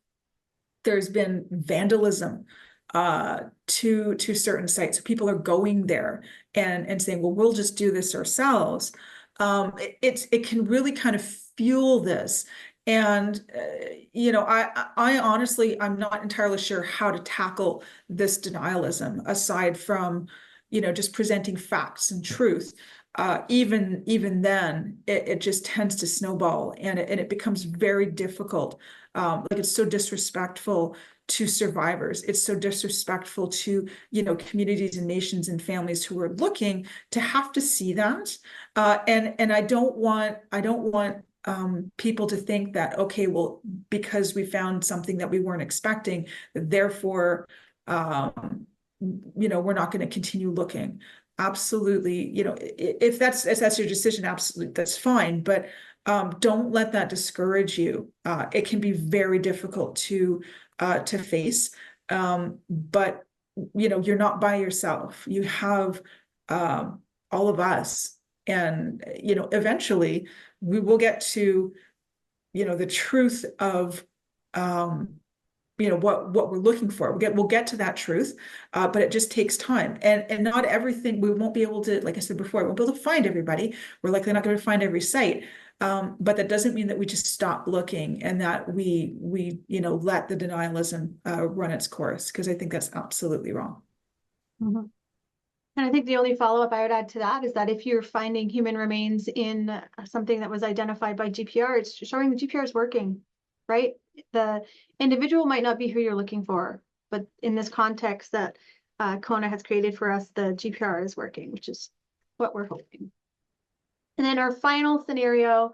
There's been vandalism to certain sites. So people are going there and saying, well, we'll just do this ourselves. It can really kind of fuel this. And, I honestly, I'm not entirely sure how to tackle this denialism aside from, just presenting facts and truth. Even then, it just tends to snowball, and it becomes very difficult. It's so disrespectful to survivors. It's so disrespectful to, communities and nations and families who are looking to have to see that. And I don't want people to think that, okay, well, because we found something that we weren't expecting, therefore, we're not going to continue looking. Absolutely. If that's your decision, absolutely, that's fine. But don't let that discourage you. It can be very difficult to face. But you're not by yourself. You have all of us, and eventually we will get to the truth of what we're looking for. We'll get to that truth, but it just takes time, and not everything. We won't be able to, like I said before, we won't be able to find everybody. We're likely not going to find every site, but that doesn't mean that we just stop looking and that we let the denialism run its course, because I think that's absolutely wrong. Mm-hmm. And I think the only follow-up I would add to that is that if you're finding human remains in something that was identified by GPR, it's showing the GPR is working, right? The individual might not be who you're looking for, but in this context that Kona has created for us, the GPR is working, which is what we're hoping. And then our final scenario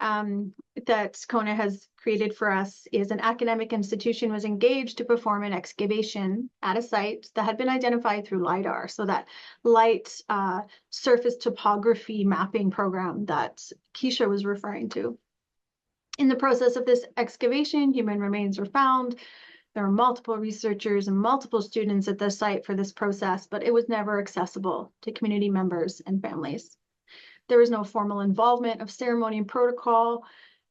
that Kona has created for us is an academic institution was engaged to perform an excavation at a site that had been identified through LiDAR. So that light surface topography mapping program that Keisha was referring to. In the process of this excavation, human remains were found. There were multiple researchers and multiple students at the site for this process, but it was never accessible to community members and families. There was no formal involvement of ceremony and protocol,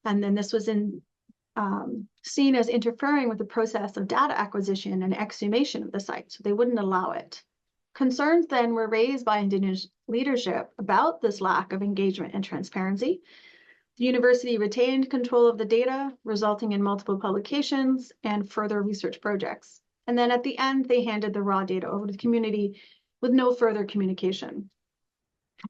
and then this was seen as interfering with the process of data acquisition and exhumation of the site, so they wouldn't allow it. Concerns then were raised by Indigenous leadership about this lack of engagement and transparency. The university retained control of the data, resulting in multiple publications and further research projects. And then at the end, they handed the raw data over to the community with no further communication.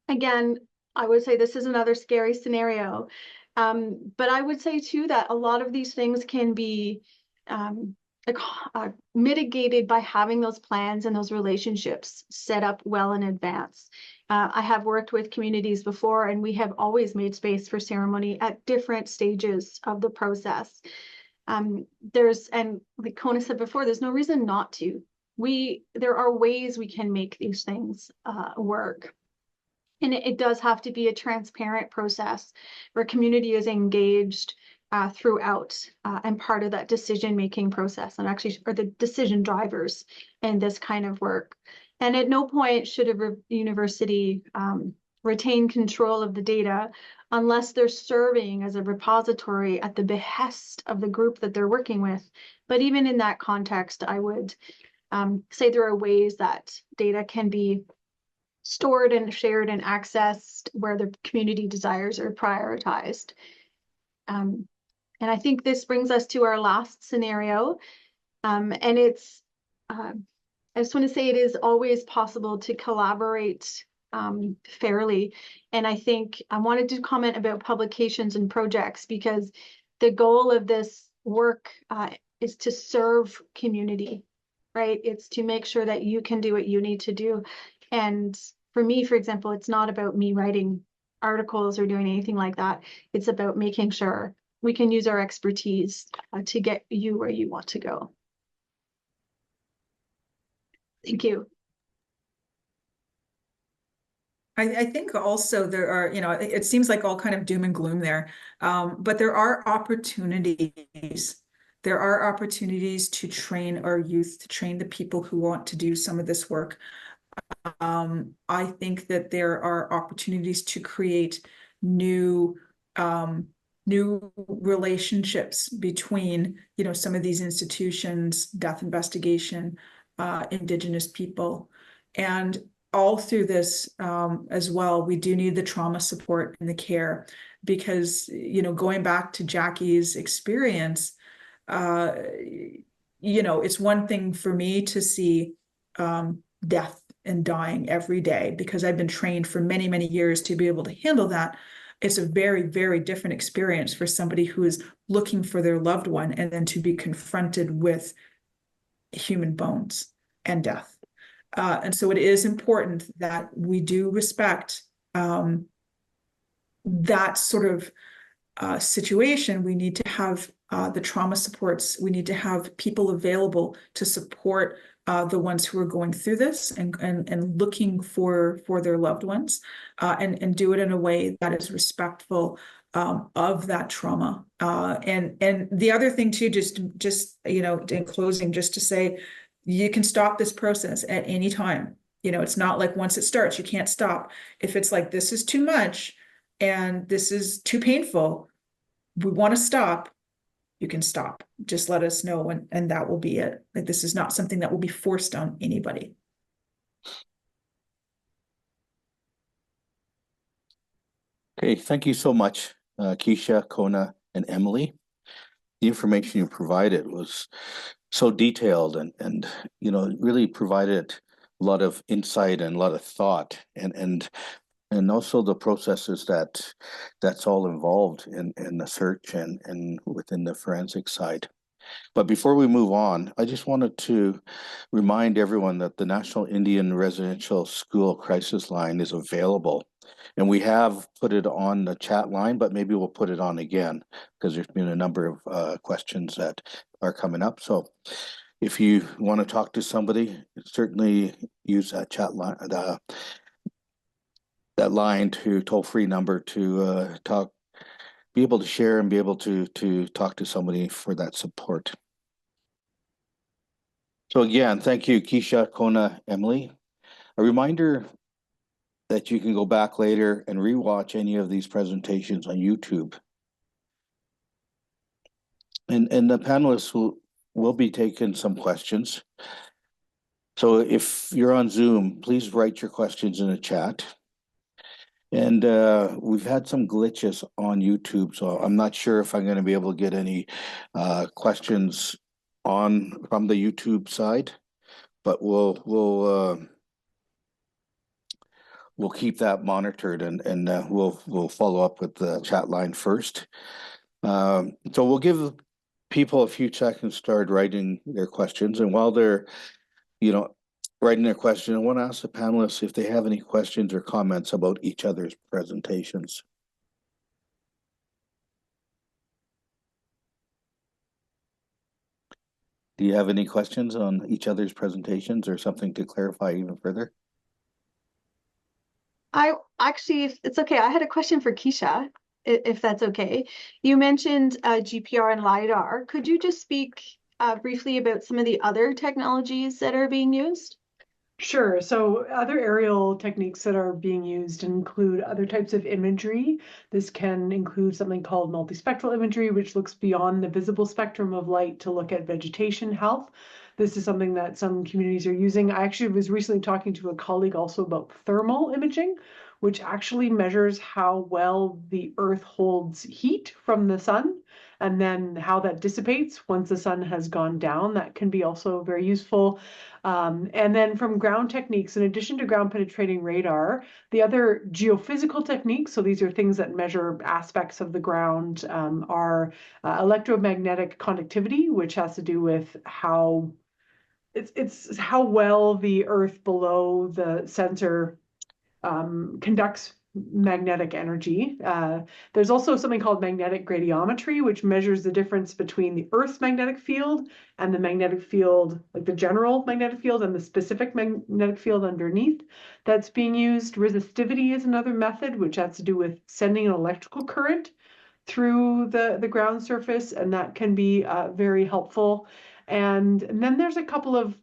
Again, I would say this is another scary scenario, but I would say too that a lot of these things can be mitigated by having those plans and those relationships set up well in advance. I have worked with communities before, and we have always made space for ceremony at different stages of the process. There's, and like Kona said before, there's no reason not to. There are ways we can make these things work. And it does have to be a transparent process where community is engaged throughout and part of that decision-making process, and actually are the decision drivers in this kind of work. And at no point should a university retain control of the data unless they're serving as a repository at the behest of the group that they're working with. But even in that context, I would say there are ways that data can be stored and shared and accessed where the community desires are prioritized. And I think this brings us to our last scenario. And it's, I just want to say it is always possible to collaborate fairly. And I think I wanted to comment about publications and projects, because the goal of this work is to serve community, right? It's to make sure that you can do what you need to do. And for me, for example, it's not about me writing articles or doing anything like that. It's about making sure we can use our expertise to get you where you want to go. Thank you. I think also there are, you know, it seems like all kind of doom and gloom there, but there are opportunities. There are opportunities to train our youth, to train the people who want to do some of this work. I think that there are opportunities to create new relationships between, you know, some of these institutions, death investigation, Indigenous people, and all through this as well, we do need the trauma support and the care, because, you know, going back to Jackie's experience, you know, it's one thing for me to see death and dying every day, because I've been trained for many, many years to be able to handle that. It's a very, very different experience for somebody who is looking for their loved one and then to be confronted with human bones and death. And so it is important that we do respect that sort of situation. We need to have the trauma supports. We need to have people available to support the ones who are going through this and looking for their loved ones, and do it in a way that is respectful of that trauma. And the other thing too, just you know, in closing, just to say, you can stop this process at any time. You know, it's not like once it starts, you can't stop. If it's like, this is too much and this is too painful, we want to stop, you can stop. Just let us know, and that will be it. Like, this is not something that will be forced on anybody. Okay, thank you so much, Keisha, Kona, and Emily. The information you provided was so detailed and you know, really provided a lot of insight and a lot of thought, and also the processes that's all involved in the search and within the forensic side. But before we move on, I just wanted to remind everyone that the National Indian Residential School Crisis Line is available. And we have put it on the chat line, but maybe we'll put it on again, because there's been a number of questions that are coming up. So if you want to talk to somebody, certainly use that chat line, that line to toll-free number to be able to share and be able to talk to somebody for that support. So again, thank you, Keisha, Kona, Emily. A reminder that you can go back later and rewatch any of these presentations on YouTube. And the panelists will be taking some questions. So if you're on Zoom, please write your questions in the chat. And we've had some glitches on YouTube, so I'm not sure if I'm going to be able to get any questions from the YouTube side, but we'll keep that monitored, and we'll follow up with the chat line first. So we'll give people a few seconds to start writing their questions, and while they're, you know, writing their question, I want to ask the panelists if they have any questions or comments about each other's presentations. Do you have any questions on each other's presentations or something to clarify even further? I actually, if it's okay, I had a question for Keisha, if that's okay. You mentioned GPR and LiDAR. Could you just speak briefly about some of the other technologies that are being used? Sure. So other aerial techniques that are being used include other types of imagery. This can include something called multispectral imagery, which looks beyond the visible spectrum of light to look at vegetation health. This is something that some communities are using. I actually was recently talking to a colleague also about thermal imaging, which actually measures how well the earth holds heat from the sun and then how that dissipates once the sun has gone down. That can be also very useful. And then from ground techniques, in addition to ground penetrating radar, the other geophysical techniques, so these are things that measure aspects of the ground, are electromagnetic conductivity, which has to do with how it's how well the earth below the sensor conducts magnetic energy. There's also something called magnetic gradiometry, which measures the difference between the Earth's magnetic field and the magnetic field, like the general magnetic field and the specific magnetic field underneath that's being used. Resistivity is another method, which has to do with sending an electrical current through the ground surface, and that can be very helpful. And then there's a couple of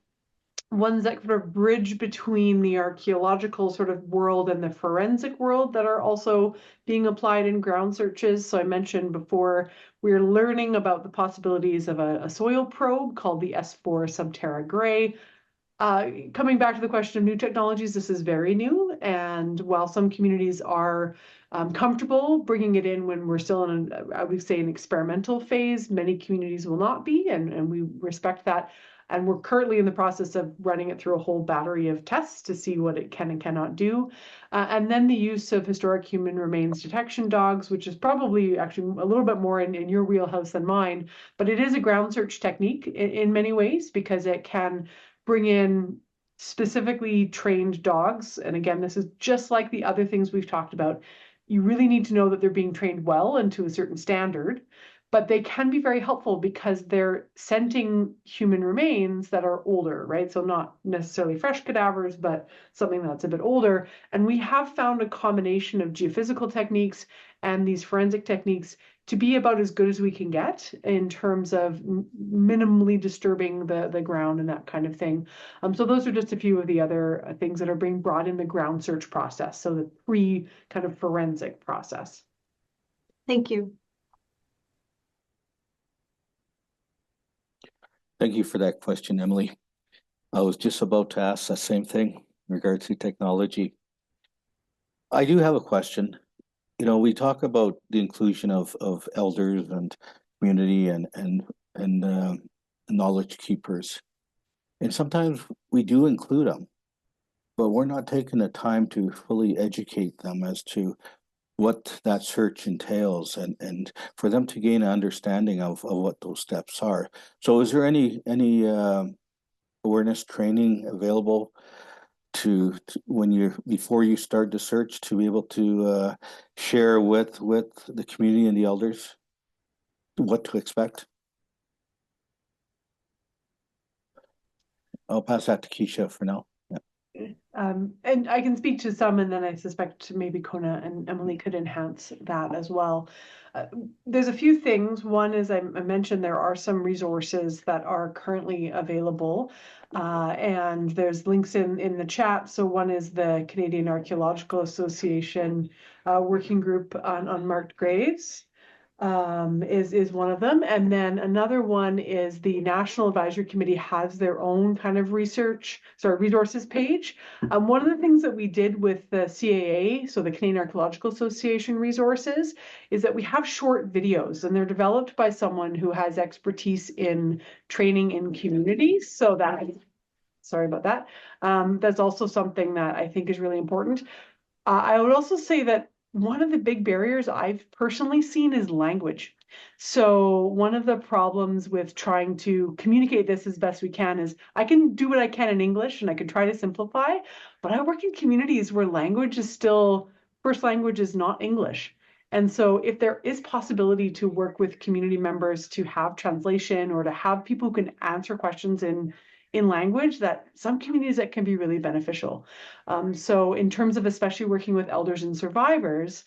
ones that sort of bridge between the archaeological sort of world and the forensic world that are also being applied in ground searches. So I mentioned before, we're learning about the possibilities of a soil probe called the S4 Subterra Gray. Coming back to the question of new technologies, this is very new. And while some communities are comfortable bringing it in when we're still in, I would say, an experimental phase, many communities will not be, and we respect that. And we're currently in the process of running it through a whole battery of tests to see what it can and cannot do. And then the use of historic human remains detection dogs, which is probably actually a little bit more in your wheelhouse than mine, but it is a ground search technique in many ways because it can bring in specifically trained dogs. And again, this is just like the other things we've talked about. You really need to know that they're being trained well and to a certain standard, but they can be very helpful because they're scenting human remains that are older, right? So not necessarily fresh cadavers, but something that's a bit older. And we have found a combination of geophysical techniques and these forensic techniques to be about as good as we can get in terms of minimally disturbing the ground and that kind of thing. So those are just a few of the other things that are being brought in the ground search process, so the pre kind of forensic process. Thank you. Thank you for that question, Emily. I was just about to ask the same thing in regards to technology. I do have a question. You know, we talk about the inclusion of elders and community and knowledge keepers, and sometimes we do include them, but we're not taking the time to fully educate them as to what that search entails and for them to gain an understanding of what those steps are. So is there any awareness training available to when you before you start the search to be able to share with the community and the elders what to expect? I'll pass that to Keisha for now. And I can speak to some, and then I suspect maybe Kona and Emily could enhance that as well. There's a few things. One is I mentioned there are some resources that are currently available, and there's links in the chat. So one is the Canadian Archaeological Association working group on unmarked graves. Is one of them. And then another one is the National Advisory Committee has their own kind of resources page. One of the things that we did with the CAA, so the Canadian Archaeological Association resources, is that we have short videos and they're developed by someone who has expertise in training in communities. So that, sorry about that. That's also something that I think is really important. I would also say that one of the big barriers I've personally seen is language. So one of the problems with trying to communicate this as best we can is I can do what I can in English and I can try to simplify, but I work in communities where language is still, first language is not English. And so if there is possibility to work with community members to have translation or to have people who can answer questions in language, that some communities that can be really beneficial. So in terms of especially working with elders and survivors,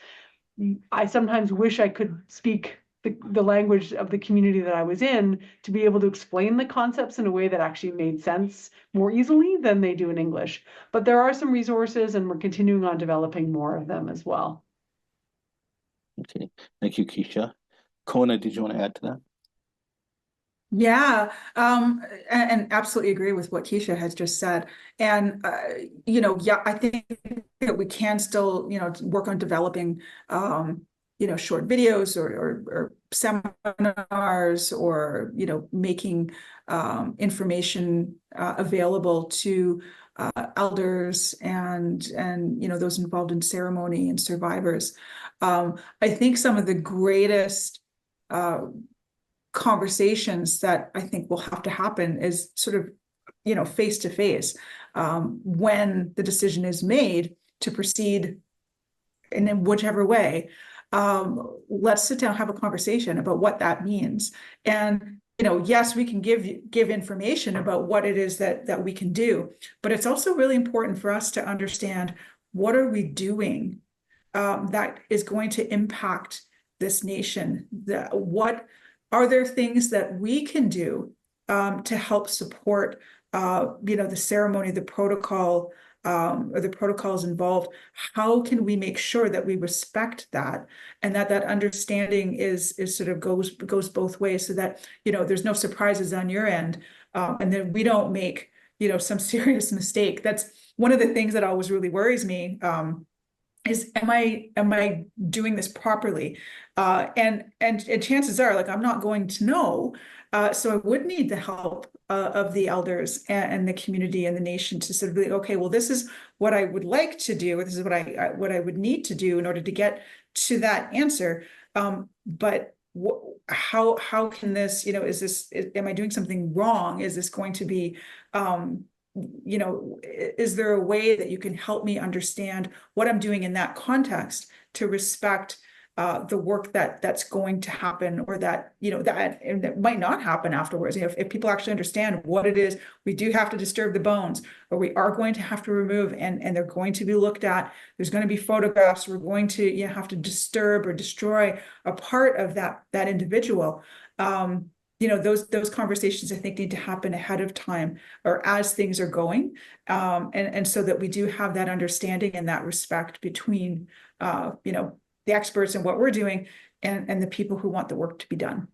I sometimes wish I could speak the language of the community that I was in to be able to explain the concepts in a way that actually made sense more easily than they do in English. But there are some resources, and we're continuing on developing more of them as well. Okay, thank you, Keisha. Kona, did you want to add to that? Yeah, and absolutely agree with what Keisha has just said. And you know, yeah, I think that we can still, you know, work on developing, you know, short videos or seminars, or you know, making information available to elders and you know, those involved in ceremony and survivors. I think some of the greatest conversations that I think will have to happen is sort of, you know, face to face, when the decision is made to proceed in whichever way. Let's sit down, have a conversation about what that means. And you know, yes, we can give information about what it is that we can do, but it's also really important for us to understand, what are we doing that is going to impact this nation? What are there things that we can do to help support, you know, the ceremony, the protocol, or the protocols involved? How can we make sure that we respect that, and that understanding is sort of goes both ways, so that, you know, there's no surprises on your end, and then we don't make, you know, some serious mistake. That's one of the things that always really worries me. Is am I doing this properly? And chances are, like, I'm not going to know. So I would need the help of the elders and the community and the nation to sort of be, okay, well, this is what I would like to do, or this is what I would need to do in order to get to that answer. But how can this, you know, am I doing something wrong? Is this going to be, you know, is there a way that you can help me understand what I'm doing in that context to respect the work that's going to happen, or that, you know, that might not happen afterwards. You know, if people actually understand what it is, we do have to disturb the bones, or we are going to have to remove, and they're going to be looked at. There's going to be photographs. We're going to, you know, have to disturb or destroy a part of that individual. You know, those conversations, I think, need to happen ahead of time, or as things are going, and so that we do have that understanding and that respect between, you know, the experts and what we're doing, and the people who want the work to be done.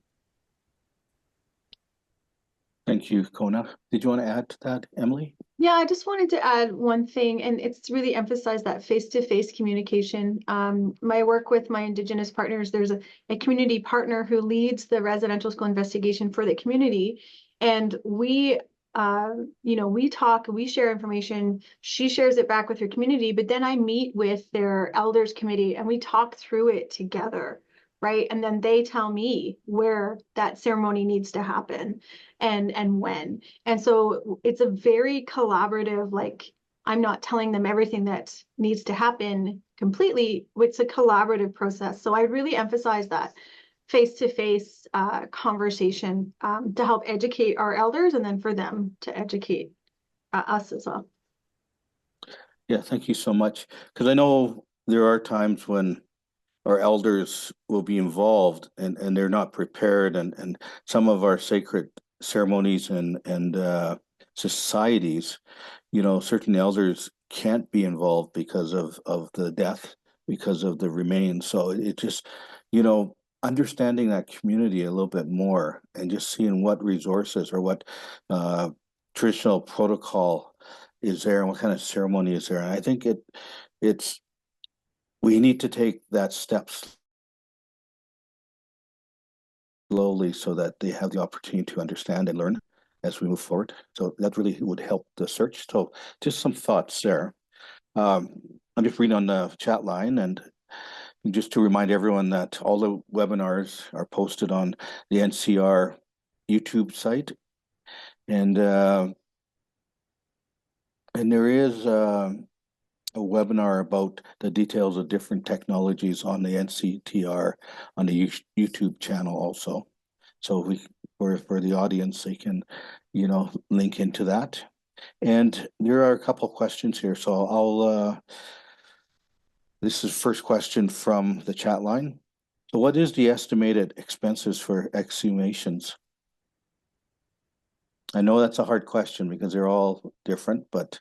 Thank you, Kona. Did you want to add to that, Emily? Yeah, I just wanted to add one thing, and it's really emphasize that face-to-face communication. My work with my Indigenous partners, there's a community partner who leads the residential school investigation for the community. And we, you know, we talk, we share information, she shares it back with her community, but then I meet with their elders committee and we talk through it together, right? And then they tell me where that ceremony needs to happen and when. And so it's a very collaborative, like, I'm not telling them everything that needs to happen completely. It's a collaborative process. So I really emphasize that face-to-face conversation to help educate our elders, and then for them to educate us as well. Yeah, thank you so much. Because I know there are times when our elders will be involved and they're not prepared, and some of our sacred ceremonies and societies, you know, certain elders can't be involved because of the death, because of the remains. So it just, you know, understanding that community a little bit more, and just seeing what resources or what traditional protocol is there, and what kind of ceremony is there. And I think it's we need to take that step slowly, so that they have the opportunity to understand and learn as we move forward. So that really would help the search. So just some thoughts there. I'm just reading on the chat line, and just to remind everyone that all the webinars are posted on the NCR YouTube site. And there is a webinar about the details of different technologies on the NCTR on the YouTube channel also. So for the audience, they can, link into that. And there are a couple of questions here. So this is first question from the chat line. So what is the estimated expenses for exhumations? I know that's a hard question because they're all different, but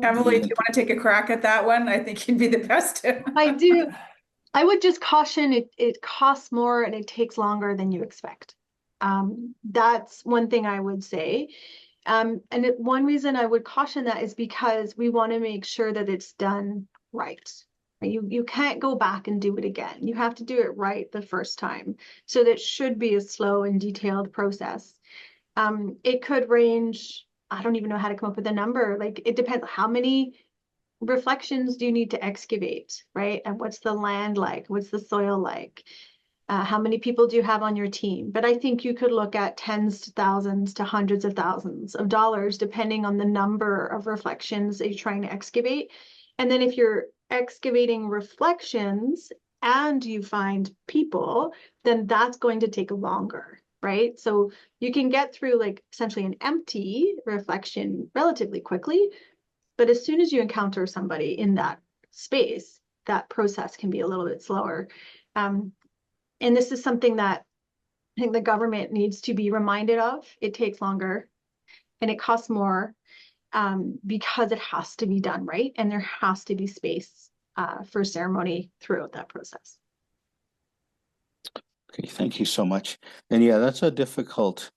Emily, do you want to take a crack at that one? I think you'd be the best. I do. I would just caution it costs more and it takes longer than you expect. That's one thing I would say. One reason I would caution that is because we want to make sure that it's done right. You can't go back and do it again. You have to do it right the first time. So that should be a slow and detailed process. It could range, I don't even know how to come up with a number. Like, it depends how many reflections do you need to excavate, right? And what's the land like? What's the soil like? How many people do you have on your team? But I think you could look at tens to thousands to hundreds of thousands of dollars, depending on the number of reflections that you're trying to excavate. And then if you're excavating reflections and you find people, then that's going to take longer, right? So you can get through like essentially an empty reflection relatively quickly. But as soon as you encounter somebody in that space, that process can be a little bit slower. And this is something that I think the government needs to be reminded of. It takes longer and it costs more because it has to be done right. And there has to be space for ceremony throughout that process. okay, thank you so much. And yeah, that's a difficult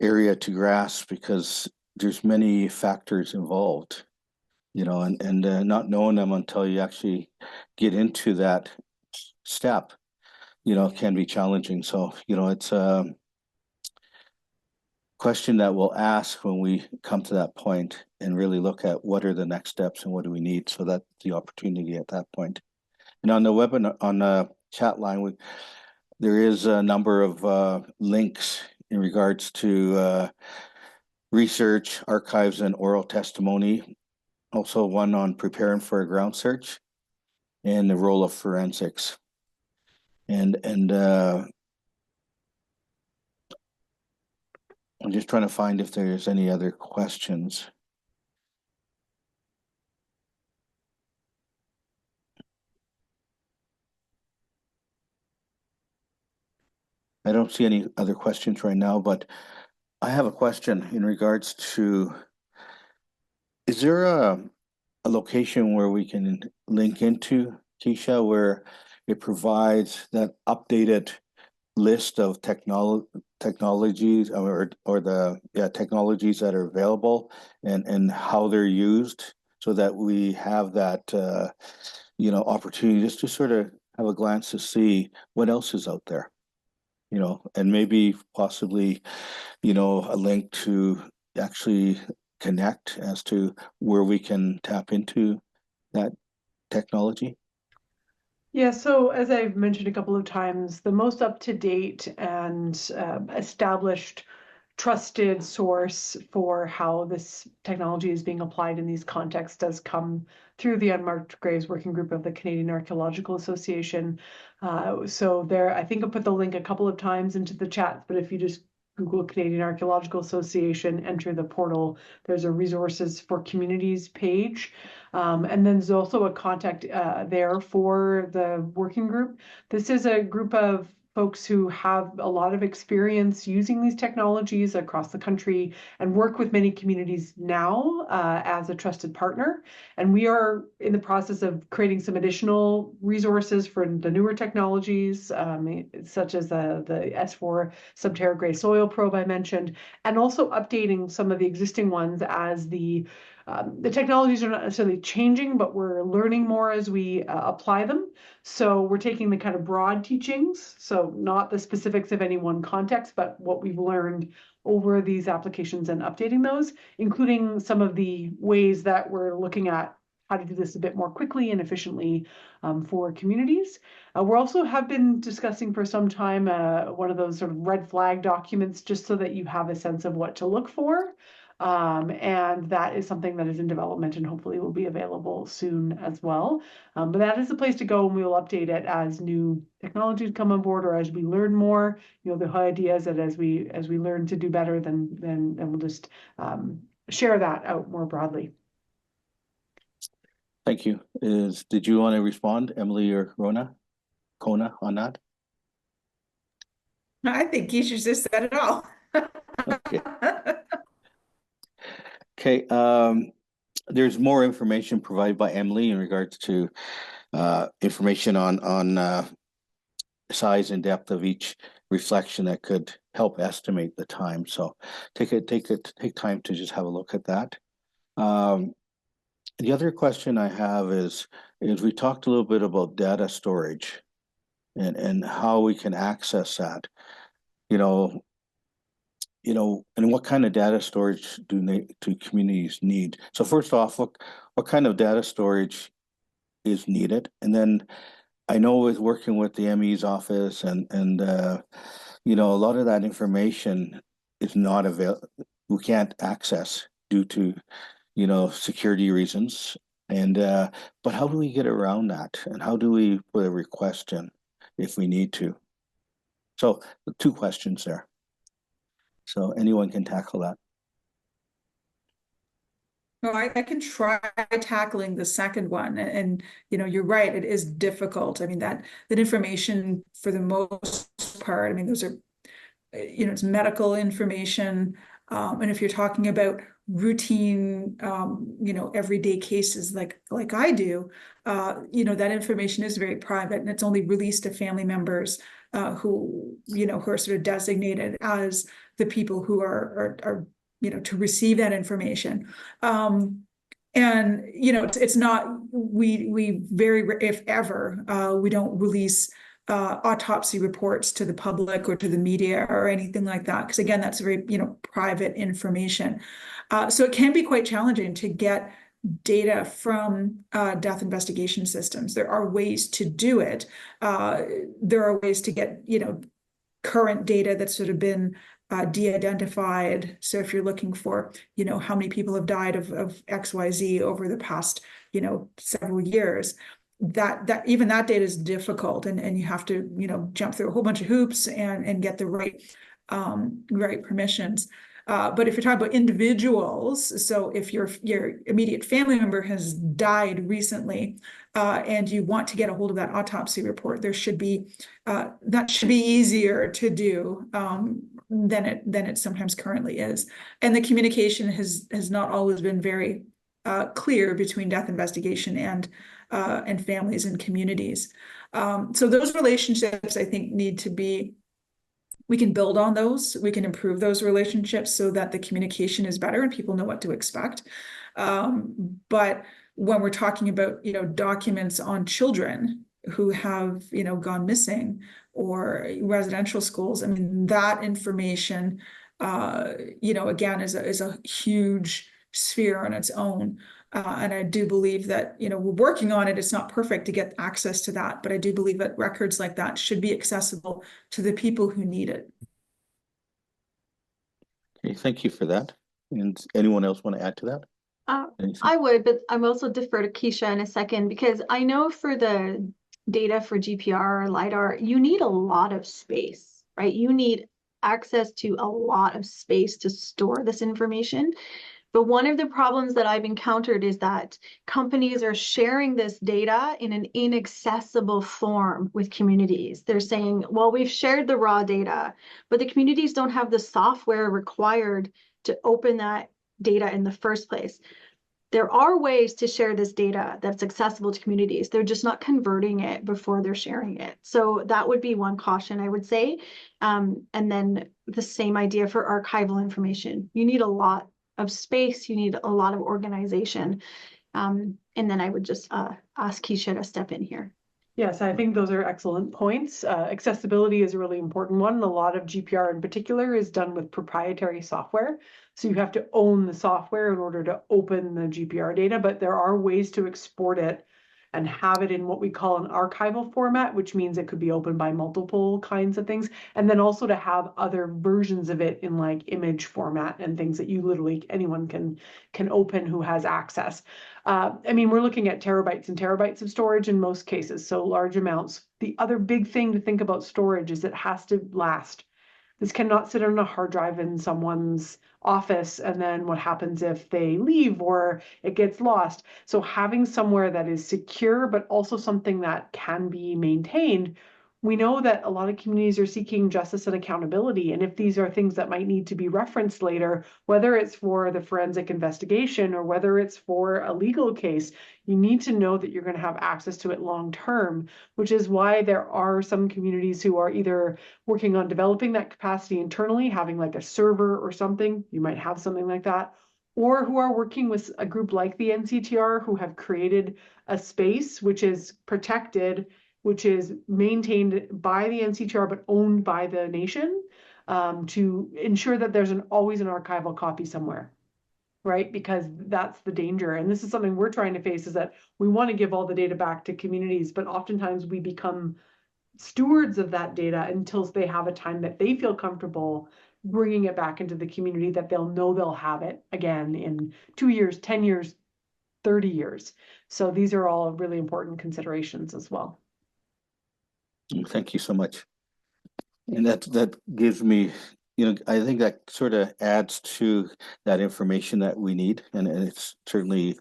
area to grasp because there's many factors involved, and not knowing them until you actually get into that step, can be challenging. So, it's a question that we'll ask when we come to that point and really look at what are the next steps and what do we need. So that's the opportunity at that point. And on the webinar, on the chat line, there is a number of links in regards to research, archives, and oral testimony. Also one on preparing for a ground search and the role of forensics. And I'm just trying to find if there's any other questions. I don't see any other questions right now, but I have a question in regards to, is there a location where we can link into, Keisha, where it provides that updated list of technologies or the technologies that are available and how they're used, so that we have that opportunity just to sort of have a glance to see what else is out there, and maybe possibly a link to actually connect as to where we can tap into that technology. Yeah, so as I've mentioned a couple of times, the most up-to-date and established trusted source for how this technology is being applied in these contexts does come through the Unmarked Graves Working Group of the Canadian Archaeological Association. So there, I think I put the link a couple of times into the chat, but if you just Google Canadian Archaeological Association, enter the portal, there's a resources for communities page. And then there's also a contact there for the working group. This is a group of folks who have a lot of experience using these technologies across the country and work with many communities now as a trusted partner. And we are in the process of creating some additional resources for the newer technologies, such as the S4 subterranean soil probe I mentioned, and also updating some of the existing ones as the technologies are not necessarily changing, but we're learning more as we apply them. So we're taking the kind of broad teachings, so not the specifics of any one context, but what we've learned over these applications and updating those, including some of the ways that we're looking at how to do this a bit more quickly and efficiently for communities. We also have been discussing for some time one of those sort of red flag documents, just so that you have a sense of what to look for. And that is something that is in development and hopefully will be available soon as well. But that is the place to go, and we will update it as new technologies come on board or as we learn more. The whole idea is that as we learn to do better, then we'll just share that out more broadly. Thank you. Did you want to respond, Emily or Kona, on that? I think Keisha just said it all. Okay. Okay. There's more information provided by Emily in regards to information on size and depth of each reflection that could help estimate the time. So take time to just have a look at that. The other question I have is we talked a little bit about data storage and how we can access that. And what kind of data storage do communities need? So first off, what kind of data storage is needed? And then I know with working with the ME's office and a lot of that information is not available. We can't access due to security reasons. And but how do we get around that? And how do we put a request in if we need to? So 2 questions there. So anyone can tackle that. No, I can try tackling the second one, and you're right, it is difficult. I mean, that information for the most part, I mean, those are it's medical information, and if you're talking about routine everyday cases like I do, that information is very private, and it's only released to family members who are sort of designated as the people who are to receive that information. And it's not, we very, if ever, we don't release autopsy reports to the public or to the media or anything like that, because again, that's very private information. So it can be quite challenging to get data from death investigation systems. There are ways to do it. There are ways to get current data that's sort of been de-identified. So if you're looking for, how many people have died of XYZ over the past, several years, that even that data is difficult, and you have to, jump through a whole bunch of hoops and get the right permissions. But if you're talking about individuals, so if your immediate family member has died recently, and you want to get a hold of that autopsy report, there should be that should be easier to do than it sometimes currently is. And the communication has not always been very clear between death investigation and families and communities. So those relationships, I think, need to be. We can build on those. We can improve those relationships so that the communication is better and people know what to expect. But when we're talking about, documents on children who have, gone missing, or residential schools, I mean, that information, again, is a huge sphere on its own. And I do believe that, we're working on it. It's not perfect to get access to that, but I do believe that records like that should be accessible to the people who need it. Okay, thank you for that. And anyone else want to add to that? I would, but I'm also defer to Keisha in a second, because I know for the data for GPR or LiDAR, you need a lot of space, right? You need access to a lot of space to store this information. But one of the problems that I've encountered is that companies are sharing this data in an inaccessible form with communities. They're saying, well, we've shared the raw data, but the communities don't have the software required to open that data in the first place. There are ways to share this data that's accessible to communities. They're just not converting it before they're sharing it. So that would be one caution, I would say. And then the same idea for archival information. You need a lot of space, you need a lot of organization. And then I would just ask Keisha to step in here. Yes, I think those are excellent points. Accessibility is a really important one. A lot of GPR in particular is done with proprietary software. So you have to own the software in order to open the GPR data, but there are ways to export it and have it in what we call an archival format, which means it could be opened by multiple kinds of things. And then also to have other versions of it in like image format and things that you literally, anyone can open who has access. I mean, we're looking at terabytes and terabytes of storage in most cases, so large amounts. The other big thing to think about storage is it has to last. This cannot sit on a hard drive in someone's office, and then what happens if they leave or it gets lost? So having somewhere that is secure, but also something that can be maintained. We know that a lot of communities are seeking justice and accountability. And if these are things that might need to be referenced later, whether it's for the forensic investigation or whether it's for a legal case, you need to know that you're going to have access to it long term, which is why there are some communities who are either working on developing that capacity internally, having like a server or something, you might have something like that, or who are working with a group like the NCTR who have created a space which is protected, which is maintained by the NCTR but owned by the nation, to ensure that there's always an archival copy somewhere, right? Because that's the danger. And this is something we're trying to face, is that we want to give all the data back to communities, but oftentimes we become stewards of that data until they have a time that they feel comfortable bringing it back into the community, that they'll know they'll have it again in 2 years, 10 years, 30 years. So these are all really important considerations as well. Thank you so much. And that gives me, I think that sort of adds to that information that we need. And it's certainly,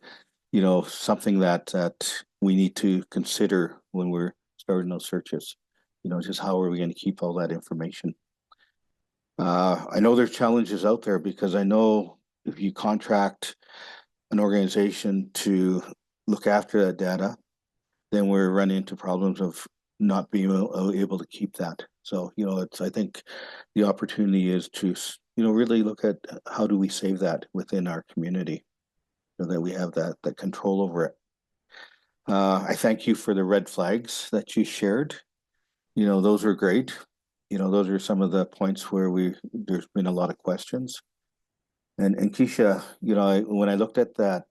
something that we need to consider when we're starting those searches. Just how are we going to keep all that information? I know there's challenges out there, because I know if you contract an organization to look after that data, then we're running into problems of not being able to keep that. So, I think the opportunity is to, really look at how do we save that within our community so that we have that control over it. I thank you for the red flags that you shared. Those are great. Those are some of the points where there's been a lot of questions. And Keisha, when I looked at that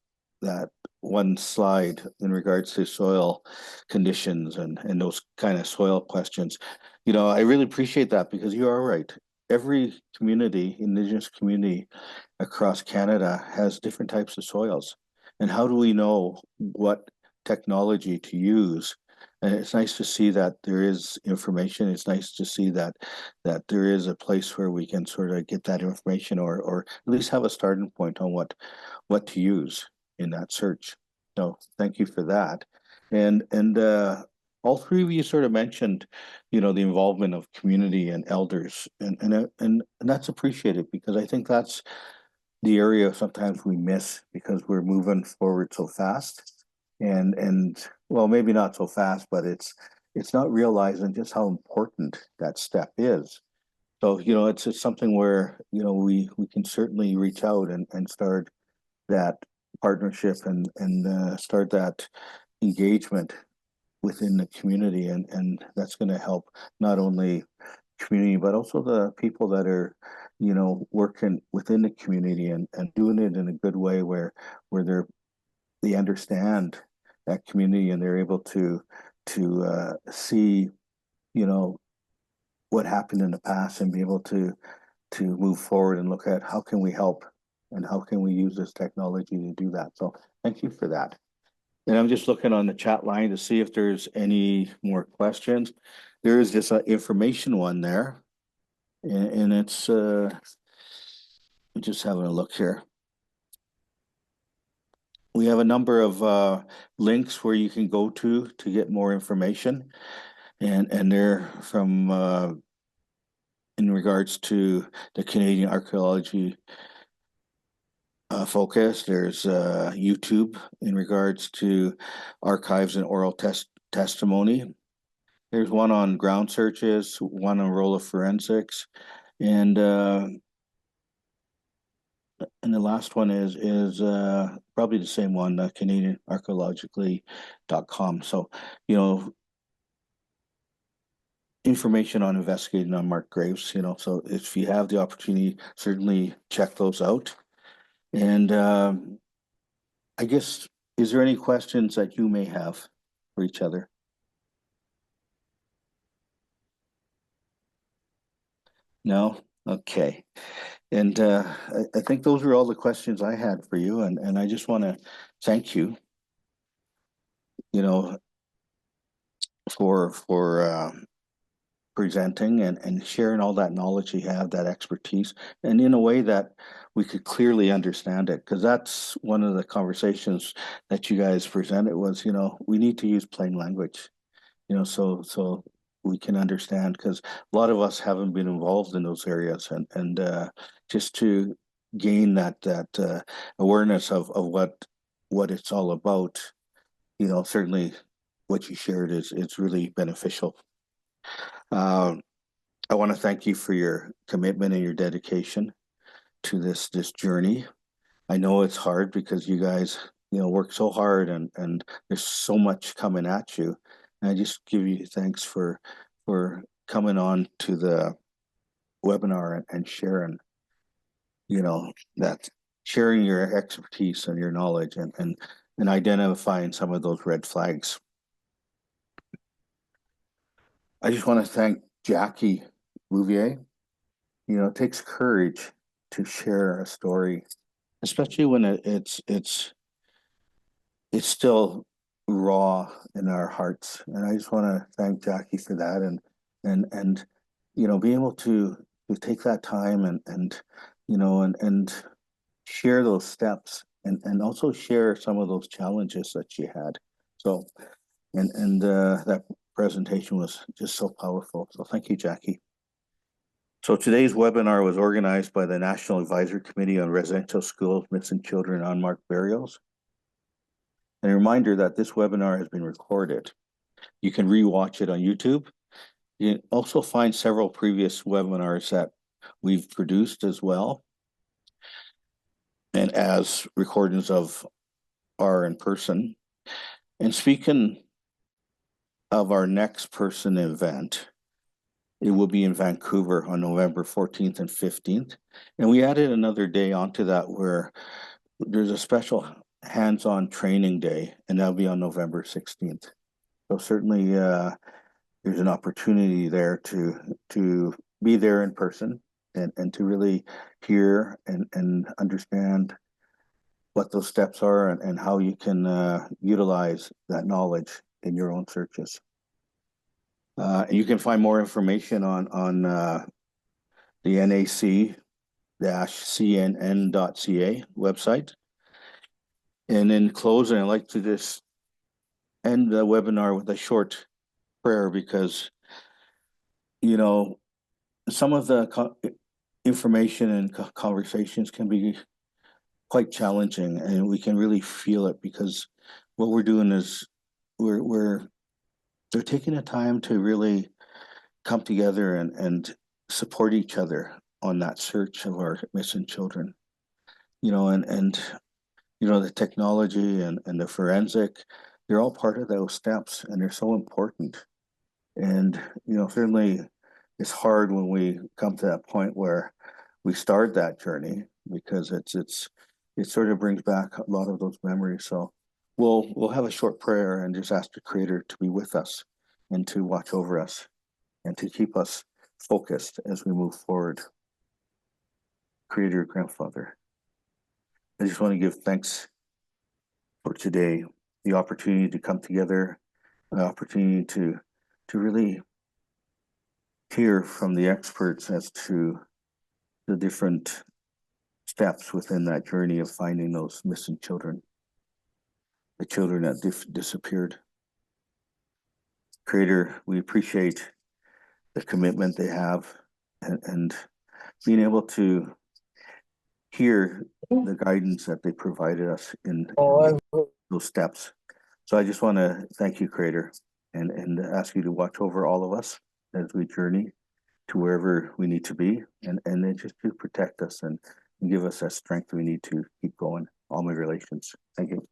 one slide in regards to soil conditions and those kind of soil questions, I really appreciate that, because you are right. Every community, Indigenous community across Canada, has different types of soils. And how do we know what technology to use? And it's nice to see that there is information. It's nice to see that there is a place where we can sort of get that information, or at least have a starting point on what to use in that search. So thank you for that. And all three of you sort of mentioned, the involvement of community and elders, and that's appreciated, because I think that's the area sometimes we miss, because we're moving forward so fast, and well, maybe not so fast, but it's not realizing just how important that step is. So it's something where we can certainly reach out and start that partnership and start that engagement within the community, and that's going to help not only community but also the people that are working within the community and doing it in a good way, where they understand that community, and they're able to see what happened in the past, and be able to move forward and look at how can we help and how can we use this technology to do that. So thank you for that. And I'm just looking on the chat line to see if there's any more questions. There is just an information one there, and it's just having a look here. We have a number of links where you can go to get more information, and they're from in regards to the Canadian archaeology focus. There's YouTube in regards to archives and oral testimony. There's one on ground searches, one on role of forensics, and the last one is probably the same one, CanadianArchaeologically.com. So, information on investigating unmarked graves, so if you have the opportunity, certainly check those out. And I guess, is there any questions that you may have for each other? No? Okay. And I think those are all the questions I had for you. And I just want to thank you, for presenting and sharing all that knowledge you have, that expertise, and in a way that we could clearly understand it. Because that's one of the conversations that you guys presented was, we need to use plain language, so we can understand, because a lot of us haven't been involved in those areas, and just to gain that awareness of what it's all about, certainly what you shared is really beneficial. I want to thank you for your commitment and your dedication to this journey. I know it's hard because you guys, work so hard, and there's so much coming at you. And I just give you thanks for coming on to the webinar and sharing, that sharing your expertise and your knowledge and identifying some of those red flags. I just want to thank Jackie Bouvier. It takes courage to share a story, especially when it's still raw in our hearts. And I just want to thank Jackie for that, and being able to take that time and share those steps, and also share some of those challenges that she had. So and that presentation was just so powerful. So thank you, Jackie. So today's webinar was organized by the National Advisory Committee on Residential Schools, Missing Children, and Unmarked Burials. And a reminder that this webinar has been recorded. You can rewatch it on YouTube. You can also find several previous webinars that we've produced as well, and as recordings of our in person. And speaking of our next person event, it will be in Vancouver on November 14th and 15th. And we added another day onto that where there's a special hands-on training day, and that'll be on November 16th. So certainly there's an opportunity there to be there in person and to really hear and understand what those steps are and how you can utilize that knowledge in your own searches. And you can find more information on the NAC-CNN.ca website. And in closing, I'd like to just end the webinar with a short prayer, because some of the information and conversations can be quite challenging, and we can really feel it, because what we're doing is they're taking the time to really come together and support each other on that search of our missing children. And the technology and the forensic, they're all part of those steps, and they're so important. And certainly it's hard when we come to that point where we start that journey, because it sort of brings back a lot of those memories. So we'll have a short prayer and just ask the Creator to be with us and to watch over us and to keep us focused as we move forward. Creator, Grandfather, I just want to give thanks for today, the opportunity to come together, the opportunity to really hear from the experts as to the different steps within that journey of finding those missing children, the children that disappeared. Creator, we appreciate the commitment they have and being able to hear the guidance that they provided us in those steps. So I just want to thank you, Creator, and ask you to watch over all of us as we journey to wherever we need to be, and then just to protect us and give us that strength we need to keep going, all my relations. Thank you.